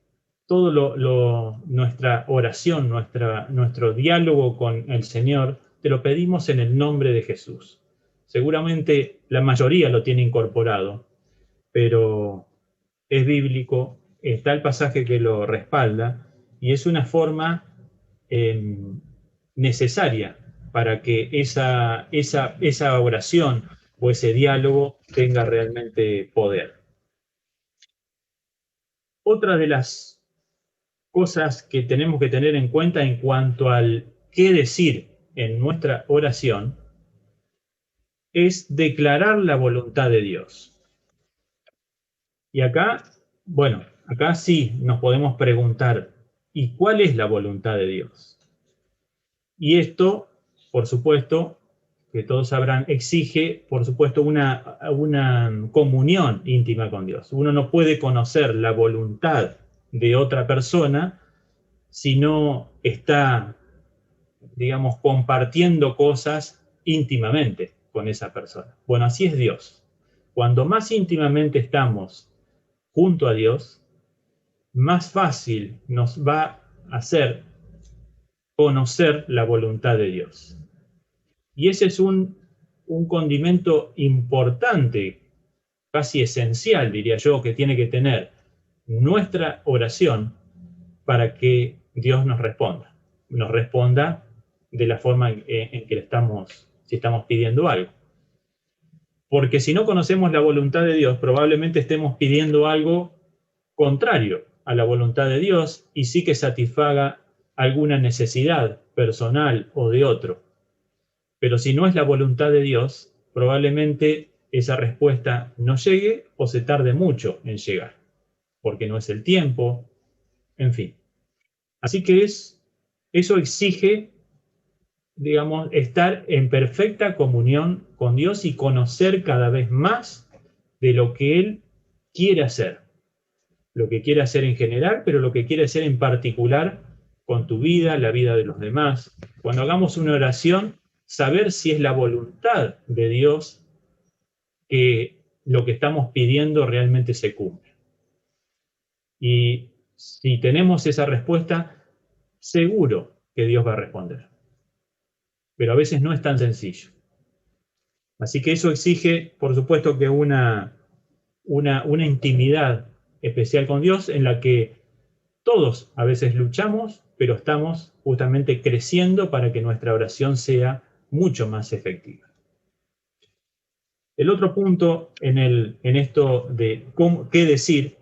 nuestra oración, nuestro diálogo con el Señor, te lo pedimos en el nombre de Jesús. Seguramente la mayoría lo tiene incorporado, pero es bíblico, está el pasaje que lo respalda, y es una forma necesaria para que esa oración o ese diálogo tenga realmente poder. Otra de las cosas que tenemos que tener en cuenta en cuanto al qué decir en nuestra oración es declarar la voluntad de Dios. Y acá sí nos podemos preguntar, ¿y cuál es la voluntad de Dios? Y esto, por supuesto, que todos sabrán, exige, por supuesto, una comunión íntima con Dios. Uno no puede conocer la voluntad de otra persona si no está, digamos, compartiendo cosas íntimamente con esa persona. Bueno, así es Dios. Cuando más íntimamente estamos junto a Dios, más fácil nos va a hacer conocer la voluntad de Dios. Y ese es un condimento importante, casi esencial, diría yo, que tiene que tener nuestra oración para que Dios nos responda de la forma en que si estamos pidiendo algo. Porque si no conocemos la voluntad de Dios, probablemente estemos pidiendo algo contrario a la voluntad de Dios y sí que satisfaga alguna necesidad personal o de otro. Pero si no es la voluntad de Dios, probablemente esa respuesta no llegue o se tarde mucho en llegar, porque no es el tiempo, en fin. Así que eso exige, digamos, estar en perfecta comunión con Dios y conocer cada vez más de lo que Él quiere hacer. Lo que quiere hacer en general, pero lo que quiere hacer en particular con tu vida, la vida de los demás. Cuando hagamos una oración, saber si es la voluntad de Dios que lo que estamos pidiendo realmente se cumple. Y si tenemos esa respuesta, seguro que Dios va a responder. Pero a veces no es tan sencillo. Así que eso exige, por supuesto, que una intimidad especial con Dios en la que todos a veces luchamos, pero estamos justamente creciendo para que nuestra oración sea mucho más efectiva. El otro punto en esto de qué decir,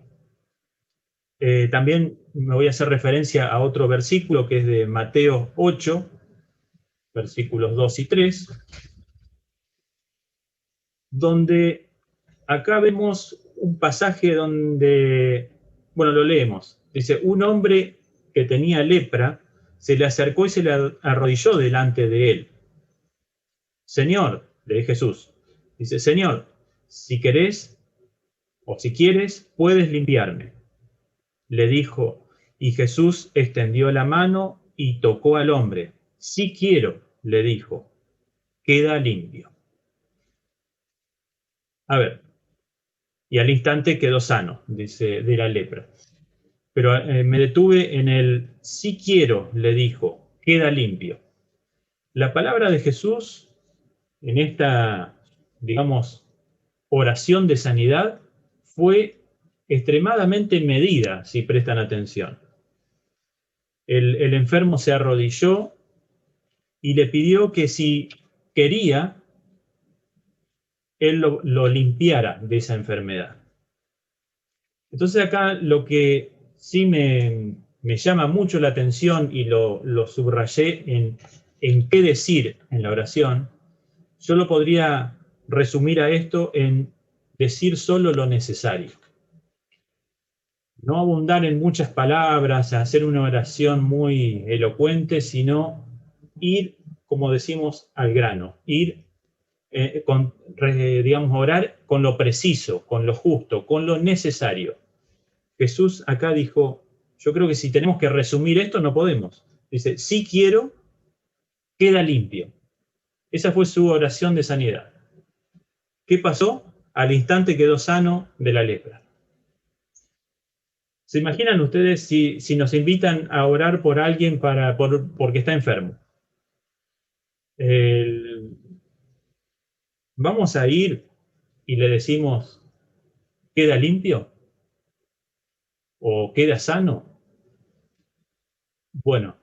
también me voy a hacer referencia a otro versículo que es de Mateo 8, versículos 2 y 3, donde acá vemos un pasaje donde, bueno, lo leemos. Dice, un hombre que tenía lepra se le acercó y se le arrodilló delante de él. Señor, de Jesús. Dice, Señor, si querés o si quieres, puedes limpiarme. Le dijo, y Jesús extendió la mano y tocó al hombre. Sí quiero, le dijo, queda limpio. A ver, y al instante quedó sano, dice, de la lepra. Pero me detuve en el sí quiero, le dijo, queda limpio. La palabra de Jesús en esta, digamos, oración de sanidad fue extremadamente medida, si prestan atención. El enfermo se arrodilló y le pidió que si quería, él lo limpiara de esa enfermedad. Entonces acá lo que sí me llama mucho la atención y lo subrayé en qué decir en la oración, yo lo podría resumir a esto en decir solo lo necesario. No abundar en muchas palabras, hacer una oración muy elocuente, sino ir, como decimos, al grano, ir digamos, orar con lo preciso, con lo justo, con lo necesario. Jesús acá dijo, yo creo que si tenemos que resumir esto, no podemos. Dice, sí quiero, queda limpio. Esa fue su oración de sanidad. ¿Qué pasó? Al instante quedó sano de la lepra. ¿Se imaginan ustedes si nos invitan a orar por alguien porque está enfermo? ¿Vamos a ir y le decimos, queda limpio? ¿O queda sano? Bueno,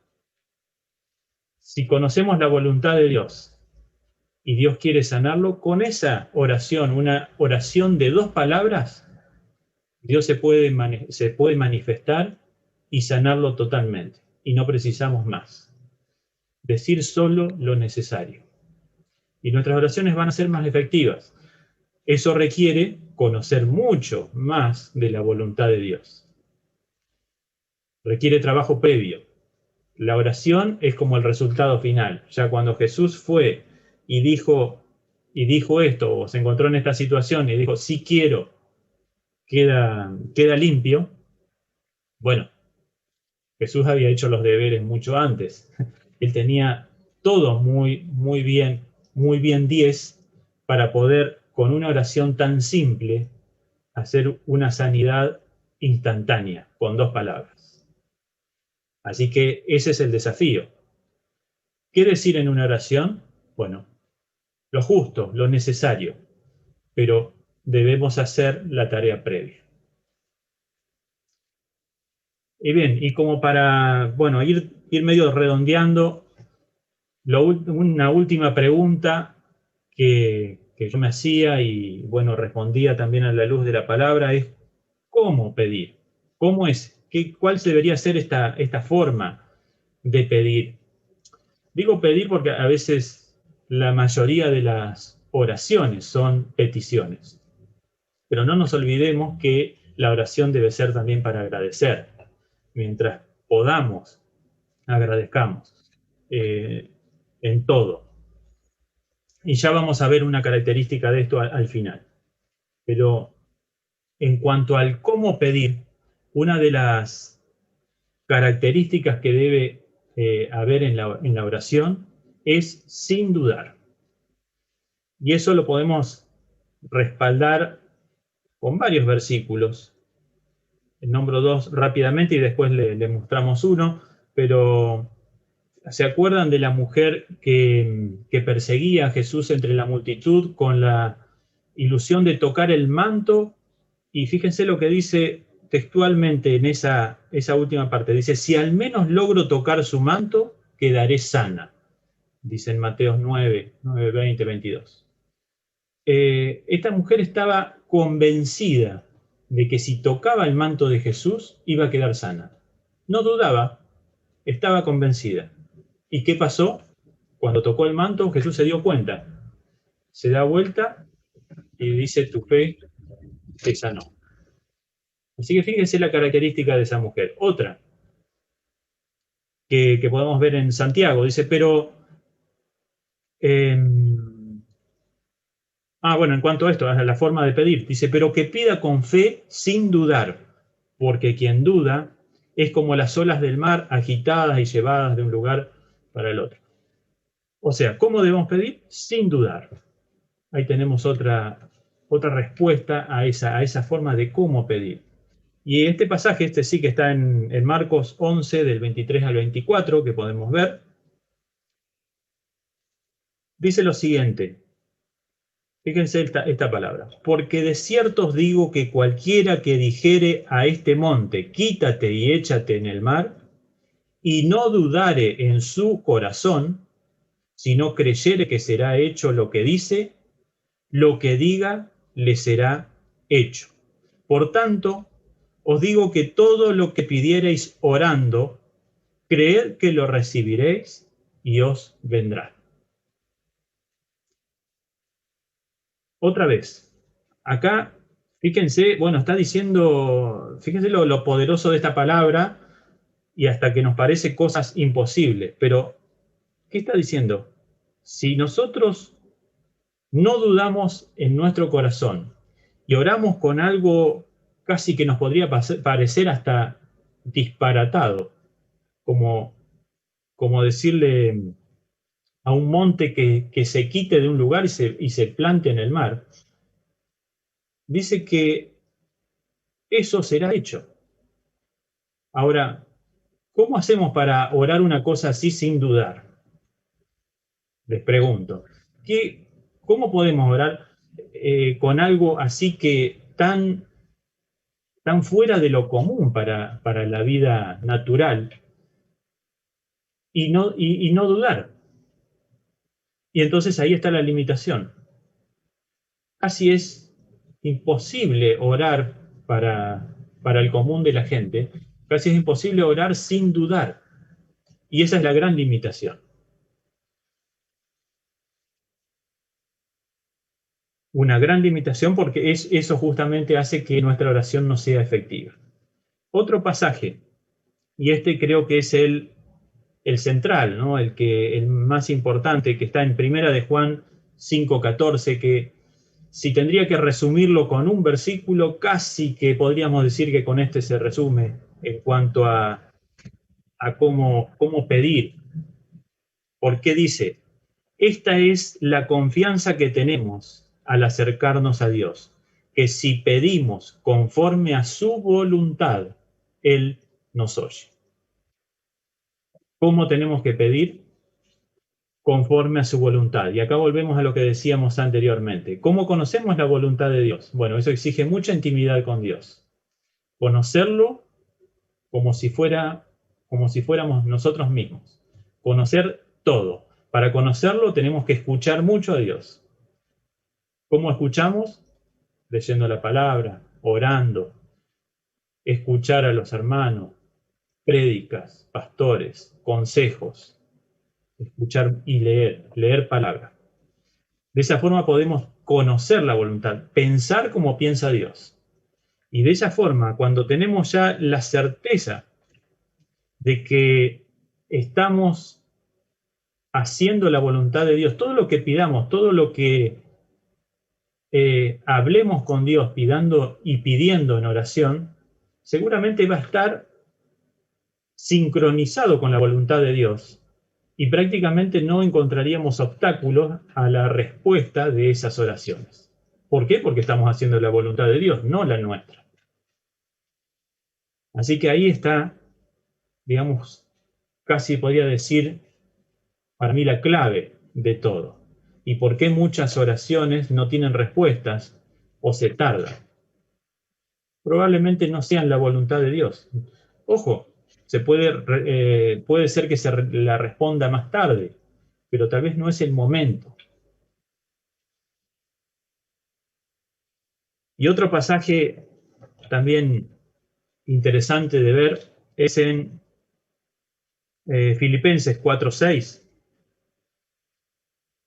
si conocemos la voluntad de Dios y Dios quiere sanarlo, con esa oración, una oración de 2 palabras, Dios se puede manifestar y sanarlo totalmente. Y no precisamos más. Decir solo lo necesario. Y nuestras oraciones van a ser más efectivas. Eso requiere conocer mucho más de la voluntad de Dios. Requiere trabajo previo. La oración es como el resultado final. Ya cuando Jesús fue y dijo esto, o se encontró en esta situación y dijo, sí quiero, queda limpio. Bueno, Jesús había hecho los deberes mucho antes. Él tenía todo muy bien 10 para poder, con una oración tan simple, hacer una sanidad instantánea, con 2 palabras. Así que ese es el desafío. ¿Qué decir en una oración? Bueno, lo justo, lo necesario, pero debemos hacer la tarea previa. Y bien, y como para, bueno, ir medio redondeando, una última pregunta que yo me hacía y, bueno, respondía también a la luz de la palabra es, ¿cómo pedir? ¿Cómo es? ¿Cuál debería ser esta forma de pedir? Digo pedir porque a veces la mayoría de las oraciones son peticiones. Pero no nos olvidemos que la oración debe ser también para agradecer. Mientras podamos, agradezcamos en todo. Y ya vamos a ver una característica de esto al final. Pero en cuanto al cómo pedir, una de las características que debe haber en la oración es sin dudar. Y eso lo podemos respaldar con varios versículos. Nombro 2 rápidamente y después le mostramos uno, pero ¿se acuerdan de la mujer que perseguía a Jesús entre la multitud con la ilusión de tocar el manto? Y fíjense lo que dice textualmente en esa última parte. Dice, si al menos logro tocar su manto, quedaré sana. Dice en Mateo 9, 20, 22. Esta mujer estaba convencida de que si tocaba el manto de Jesús iba a quedar sana. No dudaba, estaba convencida. ¿Y qué pasó? Cuando tocó el manto, Jesús se dio cuenta. Se da vuelta y dice, tu fe te sanó. Así que fíjense la característica de esa mujer. Otra que podemos ver en Santiago, dice, pero Bueno, en cuanto a esto, a la forma de pedir, dice, pero que pida con fe sin dudar, porque quien duda es como las olas del mar agitadas y llevadas de un lugar para el otro. O sea, ¿cómo debemos pedir? Sin dudar. Ahí tenemos otra respuesta a esa forma de cómo pedir. Y este pasaje, este sí que está en Marcos 11, del 23 al 24, que podemos ver, dice lo siguiente. Fíjense esta palabra. Porque de cierto os digo que cualquiera que dijere a este monte, quítate y échate en el mar, y no dudare en su corazón, sino creyere que será hecho lo que dice, lo que diga le será hecho. Por tanto, os digo que todo lo que pidiereis orando, creed que lo recibiréis y os vendrá. Otra vez, acá, fíjense, bueno, está diciendo, fíjense lo poderoso de esta palabra y hasta que nos parece cosas imposibles, pero ¿qué está diciendo? Si nosotros no dudamos en nuestro corazón y oramos con algo casi que nos podría parecer hasta disparatado, como decirle a un monte que se quite de un lugar y se plante en el mar, dice que eso será hecho. Ahora, ¿cómo hacemos para orar una cosa así sin dudar? Les pregunto. ¿Cómo podemos orar con algo así que tan fuera de lo común para la vida natural y no dudar? Y entonces ahí está la limitación. Casi es imposible orar para el común de la gente, casi es imposible orar sin dudar. Y esa es la gran limitación. Una gran limitación porque eso justamente hace que nuestra oración no sea efectiva. Otro pasaje, y este creo que es el central, ¿no? el más importante, que está en Primera de Juan 5:14, que si tendría que resumirlo con un versículo, casi que podríamos decir que con este se resume en cuanto a cómo pedir. Porque dice, esta es la confianza que tenemos al acercarnos a Dios, que si pedimos conforme a su voluntad, Él nos oye. ¿Cómo tenemos que pedir? Conforme a su voluntad. Y acá volvemos a lo que decíamos anteriormente. ¿Cómo conocemos la voluntad de Dios? Bueno, eso exige mucha intimidad con Dios. Conocerlo como si fuéramos nosotros mismos. Conocer todo. Para conocerlo tenemos que escuchar mucho a Dios. ¿Cómo escuchamos? Leyendo la palabra, orando, escuchar a los hermanos, prédicas, pastores, consejos, escuchar y leer palabra. De esa forma podemos conocer la voluntad, pensar como piensa Dios. Y de esa forma, cuando tenemos ya la certeza de que estamos haciendo la voluntad de Dios, todo lo que pidamos, todo lo que hablemos con Dios pidiendo en oración, seguramente va a estar sincronizado con la voluntad de Dios y prácticamente no encontraríamos obstáculos a la respuesta de esas oraciones. ¿Por qué? Porque estamos haciendo la voluntad de Dios, no la nuestra. Así que ahí está, digamos, casi podría decir, para mí la clave de todo. ¿Y por qué muchas oraciones no tienen respuestas o se tardan? Probablemente no sean la voluntad de Dios. Ojo, puede ser que se la responda más tarde, pero tal vez no es el momento. Y otro pasaje también interesante de ver es en Filipenses 4:6,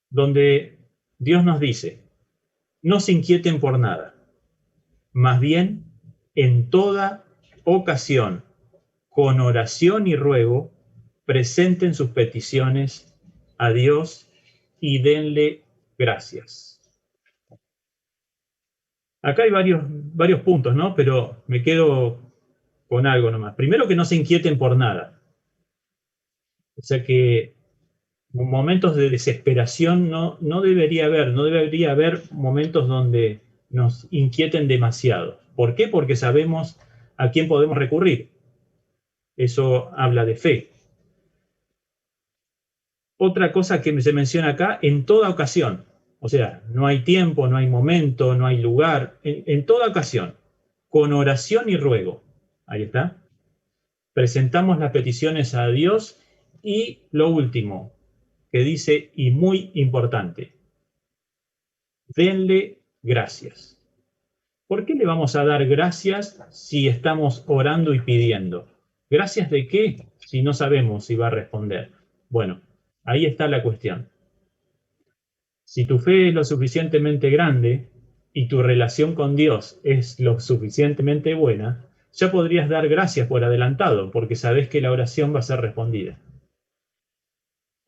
donde Dios nos dice, no se inquieten por nada, más bien en toda ocasión, con oración y ruego, presenten sus peticiones a Dios y denle gracias. Acá hay varios puntos, ¿no? Pero me quedo con algo nomás. Primero, que no se inquieten por nada. O sea que momentos de desesperación no debería haber momentos donde nos inquieten demasiado. ¿Por qué? Porque sabemos a quién podemos recurrir. Eso habla de fe. Otra cosa que se menciona acá, en toda ocasión. O sea, no hay tiempo, no hay momento, no hay lugar. En toda ocasión, con oración y ruego. Ahí está. Presentamos las peticiones a Dios y lo último que dice, y muy importante, denle gracias. ¿Por qué le vamos a dar gracias si estamos orando y pidiendo? ¿Gracias de qué? Si no sabemos si va a responder. Bueno, ahí está la cuestión. Si tu fe es lo suficientemente grande y tu relación con Dios es lo suficientemente buena, ya podrías dar gracias por adelantado, porque sabes que la oración va a ser respondida.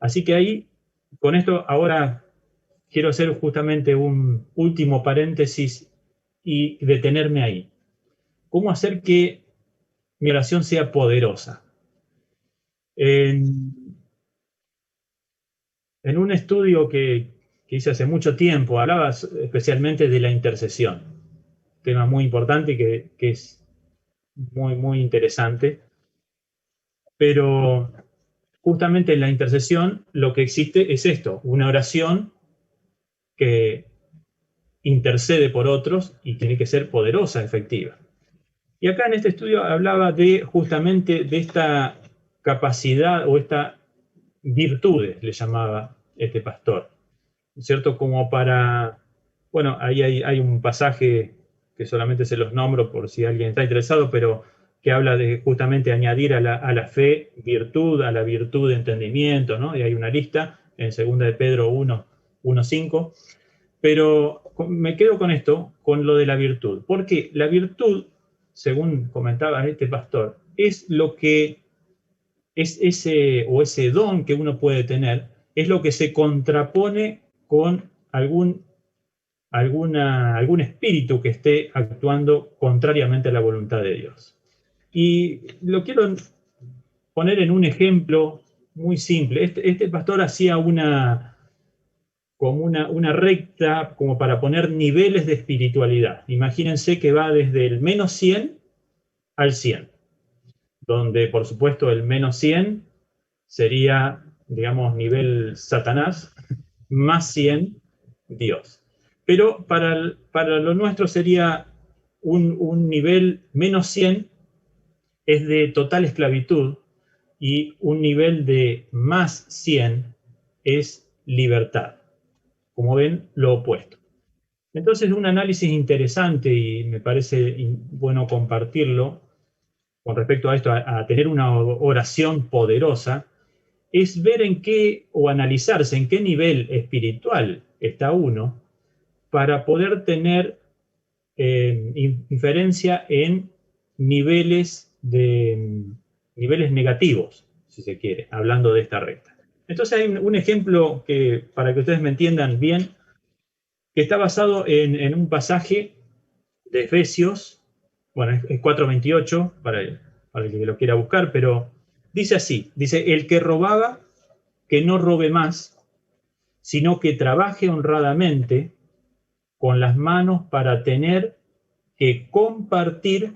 Así que ahí, con esto, ahora quiero hacer justamente un último paréntesis y detenerme ahí. ¿Cómo hacer que mi oración sea poderosa? En un estudio que hice hace mucho tiempo, hablaba especialmente de la intercesión, tema muy importante y que es muy, muy interesante, pero justamente en la intercesión lo que existe es esto, una oración que intercede por otros y tiene que ser poderosa, efectiva. Y acá en este estudio hablaba justamente de esta capacidad o esta virtudes, le llamaba este pastor, ¿cierto? Como para, bueno, ahí hay un pasaje que solamente se los nombro por si alguien está interesado, pero que habla de justamente añadir a la fe virtud, a la virtud de entendimiento, ¿no? Y hay una lista en 2 de Pedro 1:5, pero me quedo con esto, con lo de la virtud, porque la virtud, según comentaba este pastor, es lo que es ese don que uno puede tener, es lo que se contrapone con algún espíritu que esté actuando contrariamente a la voluntad de Dios. Y lo quiero poner en un ejemplo muy simple. Este pastor hacía como una recta como para poner niveles de espiritualidad. Imagínense que va desde el -100 al 100, donde por supuesto el -100 sería, digamos, nivel Satanás, más 100 Dios. Pero para lo nuestro sería un nivel -100 es de total esclavitud y un nivel de más 100 es libertad. Como ven, lo opuesto. Entonces, un análisis interesante y me parece bueno compartirlo con respecto a esto, a tener una oración poderosa, es ver en qué, o analizarse en qué nivel espiritual está uno para poder tener inferencia en niveles negativos, si se quiere, hablando de esta recta. Entonces hay un ejemplo que, para que ustedes me entiendan bien, que está basado en un pasaje de Efesios, bueno, es 4:28, para el que lo quiera buscar, pero dice así, dice, el que robaba, que no robe más, sino que trabaje honradamente con las manos para tener que compartir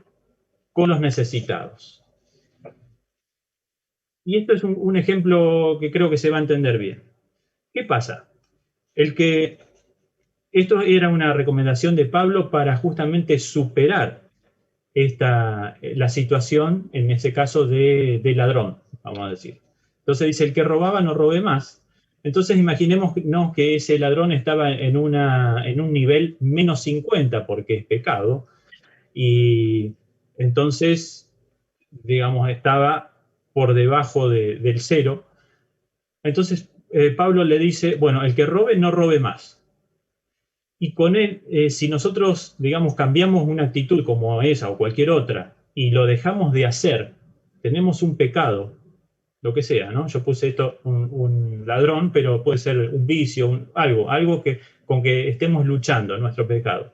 con los necesitados. Y esto es un ejemplo que creo que se va a entender bien. ¿Qué pasa? Esto era una recomendación de Pablo para justamente superar la situación, en ese caso de ladrón, vamos a decir. Entonces dice, el que robaba no robe más. Entonces imaginemos que ese ladrón estaba en un nivel -50 porque es pecado, y entonces, digamos, estaba por debajo del 0. Entonces Pablo le dice, bueno, el que robe no robe más. Y con él, si nosotros, digamos, cambiamos una actitud como esa o cualquier otra y lo dejamos de hacer, tenemos un pecado, lo que sea, ¿no? Yo puse esto, un ladrón, pero puede ser un vicio, algo con que estemos luchando, nuestro pecado.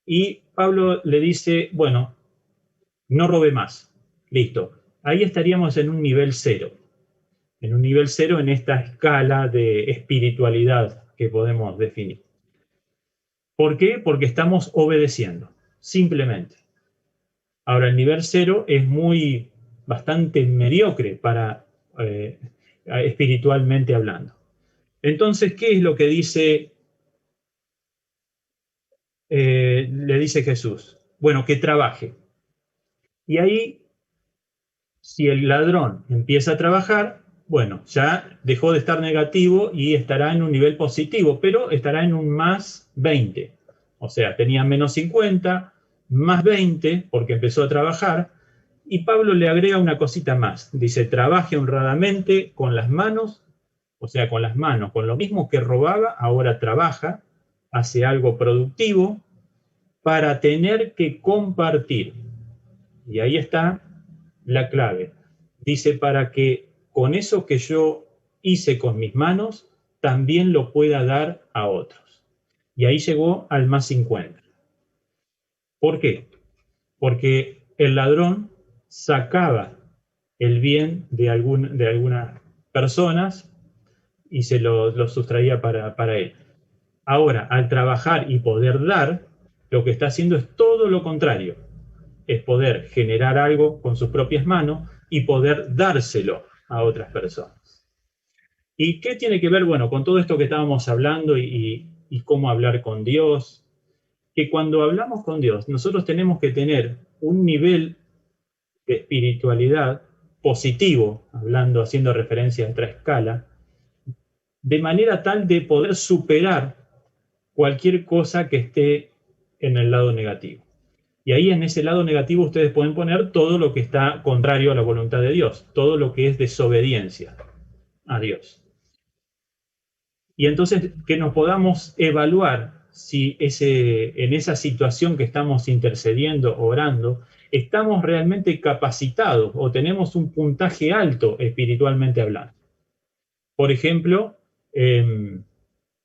y Pablo le dice, bueno, no robe más. Listo. Ahí estaríamos en un nivel cero. En un nivel cero en esta escala de espiritualidad que podemos definir. ¿Por qué? Porque estamos obedeciendo, simplemente. Ahora, el nivel cero es bastante mediocre espiritualmente hablando. Entonces, ¿qué es lo que le dice Jesús? Bueno, que trabaje. Y ahí, si el ladrón empieza a trabajar, bueno, ya dejó de estar negativo y estará en un nivel positivo, pero estará en un más 20. O sea, tenía menos 50, más 20, porque empezó a trabajar. Y Pablo le agrega una cosita más. Dice, trabaje honradamente con las manos, o sea, con las manos, con lo mismo que robaba, ahora trabaja, hace algo productivo para tener que compartir. Y ahí está la clave. Dice, para que con eso que yo hice con mis manos, también lo pueda dar a otros. Y ahí llegó al más 50. ¿Por qué? Porque el ladrón sacaba el bien de algunas personas y se lo sustraía para él. Ahora, al trabajar y poder dar, lo que está haciendo es todo lo contrario. Es poder generar algo con sus propias manos y poder dárselo a otras personas. ¿Y qué tiene que ver, bueno, con todo esto que estábamos hablando y cómo hablar con Dios? Que cuando hablamos con Dios, nosotros tenemos que tener un nivel de espiritualidad positivo, haciendo referencia a otra escala, de manera tal de poder superar cualquier cosa que esté en el lado negativo. Y ahí en ese lado negativo ustedes pueden poner todo lo que está contrario a la voluntad de Dios, todo lo que es desobediencia a Dios. Y entonces que nos podamos evaluar si en esa situación que estamos intercediendo, orando, estamos realmente capacitados o tenemos un puntaje alto espiritualmente hablando. Por ejemplo,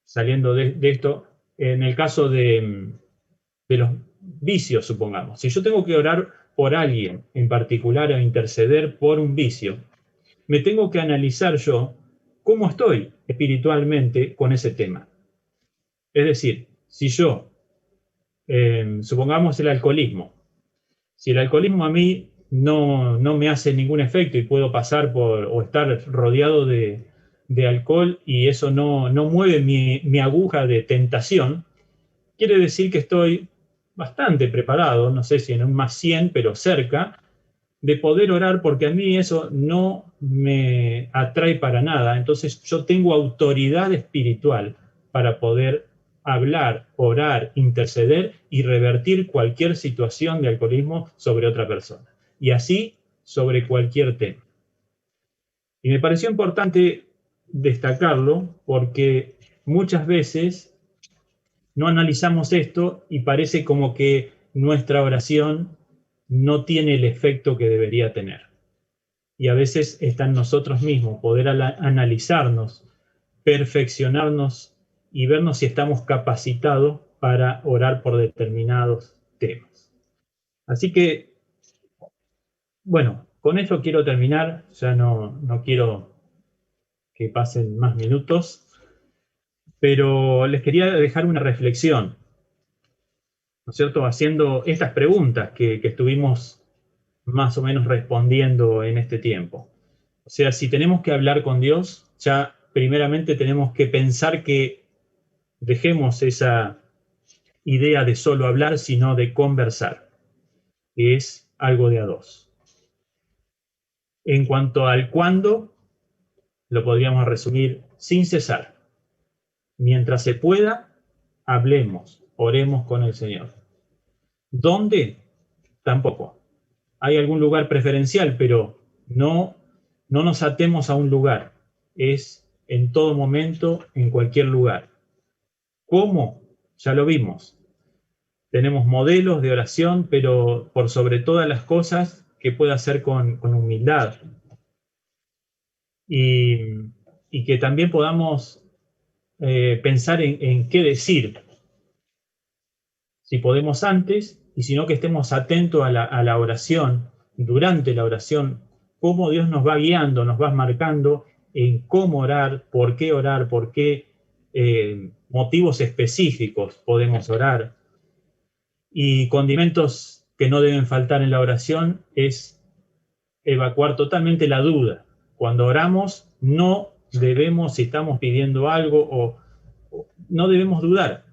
saliendo de esto, en el caso de los vicios, supongamos. Si yo tengo que orar por alguien en particular o interceder por un vicio, me tengo que analizar yo cómo estoy espiritualmente con ese tema. Es decir, si yo, supongamos el alcoholismo, si el alcoholismo a mí no me hace ningún efecto y puedo pasar o estar rodeado de alcohol y eso no mueve mi aguja de tentación, quiere decir que estoy bastante preparado, no sé si en un más 100, pero cerca, de poder orar, porque a mí eso no me atrae para nada. Entonces yo tengo autoridad espiritual para poder hablar, orar, interceder y revertir cualquier situación de alcoholismo sobre otra persona. Y así sobre cualquier tema. Y me pareció importante destacarlo porque muchas veces no analizamos esto y parece como que nuestra oración no tiene el efecto que debería tener. Y a veces está en nosotros mismos poder analizarnos, perfeccionarnos y vernos si estamos capacitados para orar por determinados temas. Así que, bueno, con eso quiero terminar. Ya no quiero que pasen más minutos, pero les quería dejar una reflexión, ¿no es cierto? Haciendo estas preguntas que estuvimos más o menos respondiendo en este tiempo. O sea, si tenemos que hablar con Dios, ya primeramente tenemos que pensar que dejemos esa idea de solo hablar, sino de conversar, que es algo de a dos. En cuanto al cuándo, lo podríamos resumir sin cesar. Mientras se pueda, hablemos, oremos con el Señor. ¿Dónde? Tampoco. Hay algún lugar preferencial, pero no nos atemos a un lugar. Es en todo momento, en cualquier lugar. ¿Cómo? Ya lo vimos. Tenemos modelos de oración, pero por sobre todas las cosas que pueda hacer con humildad. Y que también podamos pensar en qué decir. si podemos antes, y si no, que estemos atentos a la oración, durante la oración, cómo Dios nos va guiando, nos va marcando en cómo orar, por qué motivos específicos podemos orar. Y condimentos que no deben faltar en la oración es evacuar totalmente la duda. Cuando oramos, no debemos, si estamos pidiendo algo, no debemos dudar.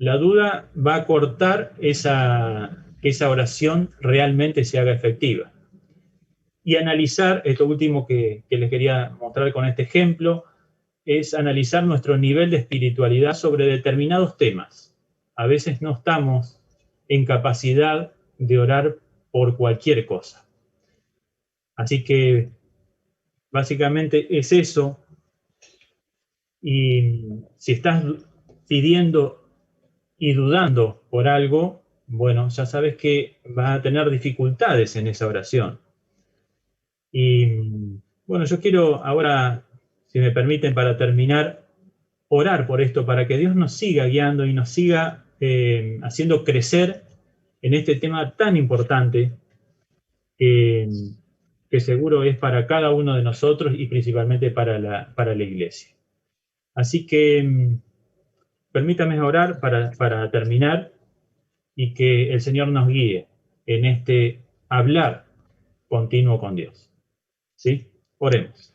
La duda va a cortar que esa oración realmente se haga efectiva. Y analizar, esto último que les quería mostrar con este ejemplo, es analizar nuestro nivel de espiritualidad sobre determinados temas. A veces no estamos en capacidad de orar por cualquier cosa. Así que básicamente es eso. Y si estás pidiendo y dudando por algo, bueno, ya sabes que vas a tener dificultades en esa oración. Y bueno, yo quiero ahora, si me permiten, para terminar, orar por esto, para que Dios nos siga guiando y nos siga haciendo crecer en este tema tan importante que seguro es para cada uno de nosotros y principalmente para la iglesia. Así que permítame orar para terminar y que el Señor nos guíe en este hablar continuo con Dios. ¿Sí? Oremos.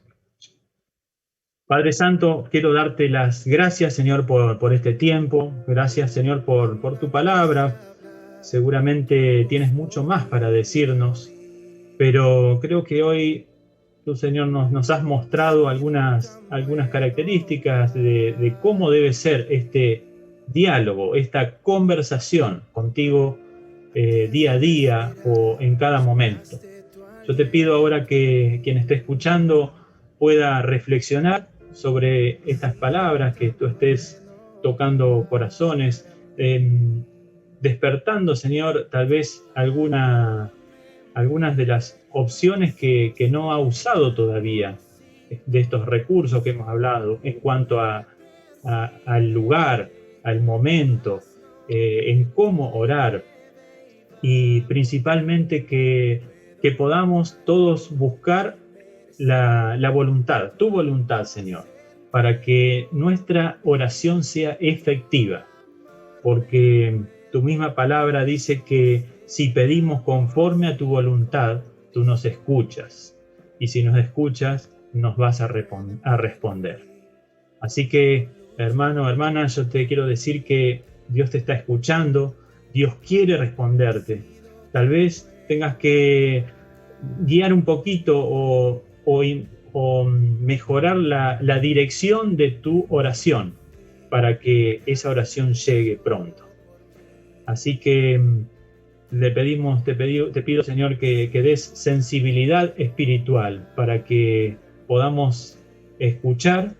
Padre Santo, quiero darte las gracias, Señor, por este tiempo. Gracias, Señor, por tu palabra. Seguramente tienes mucho más para decirnos, pero creo que hoy tú, Señor, nos has mostrado algunas características de cómo debe ser este diálogo, esta conversación contigo día a día o en cada momento. Yo te pido ahora que quien esté escuchando pueda reflexionar sobre estas palabras, que tú estés tocando corazones, despertando, Señor, tal vez algunas de las opciones que no ha usado todavía de estos recursos que hemos hablado en cuanto al lugar, al momento, en cómo orar, y principalmente que podamos todos buscar la voluntad, tu voluntad, Señor, para que nuestra oración sea efectiva, porque tu misma palabra dice que si pedimos conforme a tu voluntad, tú nos escuchas, y si nos escuchas, nos vas a responder. Así que, hermano, hermana, yo te quiero decir que Dios te está escuchando, Dios quiere responderte. Tal vez tengas que guiar un poquito o mejorar la dirección de tu oración para que esa oración llegue pronto. Así que te pido, Señor, que des sensibilidad espiritual para que podamos escuchar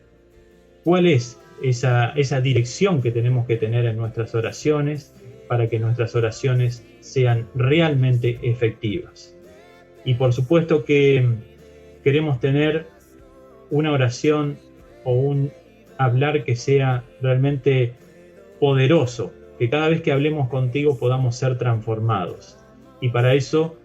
cuál es esa dirección que tenemos que tener en nuestras oraciones para que nuestras oraciones sean realmente efectivas. Y por supuesto que queremos tener una oración o un hablar que sea realmente poderoso, que cada vez que hablemos contigo podamos ser transformados. Y para eso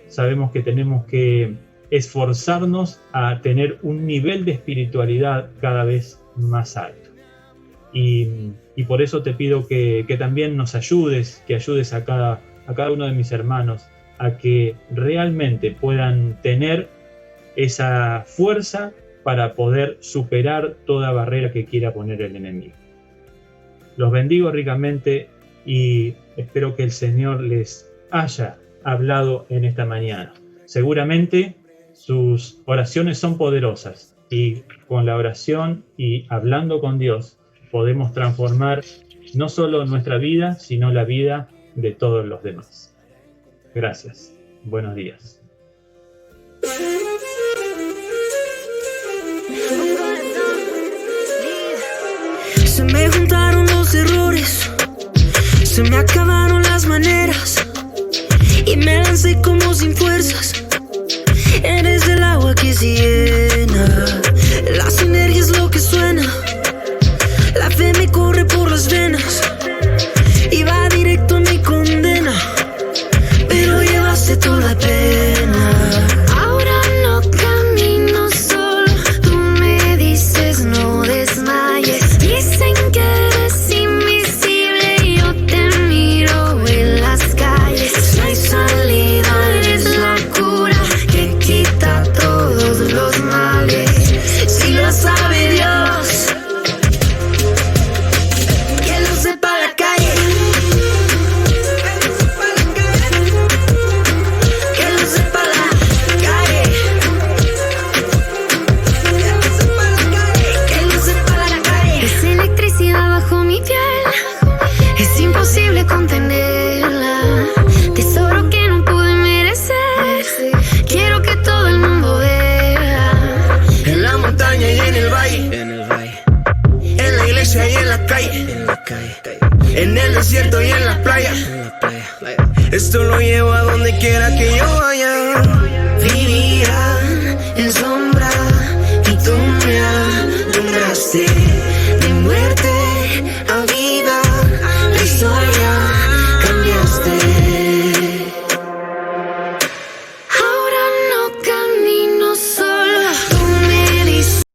sabemos que tenemos que esforzarnos a tener un nivel de espiritualidad cada vez más alto. Y por eso te pido que también nos ayudes, que ayudes a cada uno de mis hermanos a que realmente puedan tener esa fuerza para poder superar toda barrera que quiera poner el enemigo. Los bendigo ricamente y espero que el Señor les haya hablado en esta mañana. Seguramente sus oraciones son poderosas y con la oración y hablando con Dios podemos transformar no solo nuestra vida, sino la vida de todos los demás. Gracias. Buenos días. Se me juntaron los errores, se me acabaron las maneras y me lancé como sin fuerzas. Eres el agua que se llena, la sinergia es lo que suena. La fe me corre por las venas y va directo en el desierto y en la playa. Esto lo llevo a donde quiera que yo vaya. Vivía en sombra y tú me alumbraste.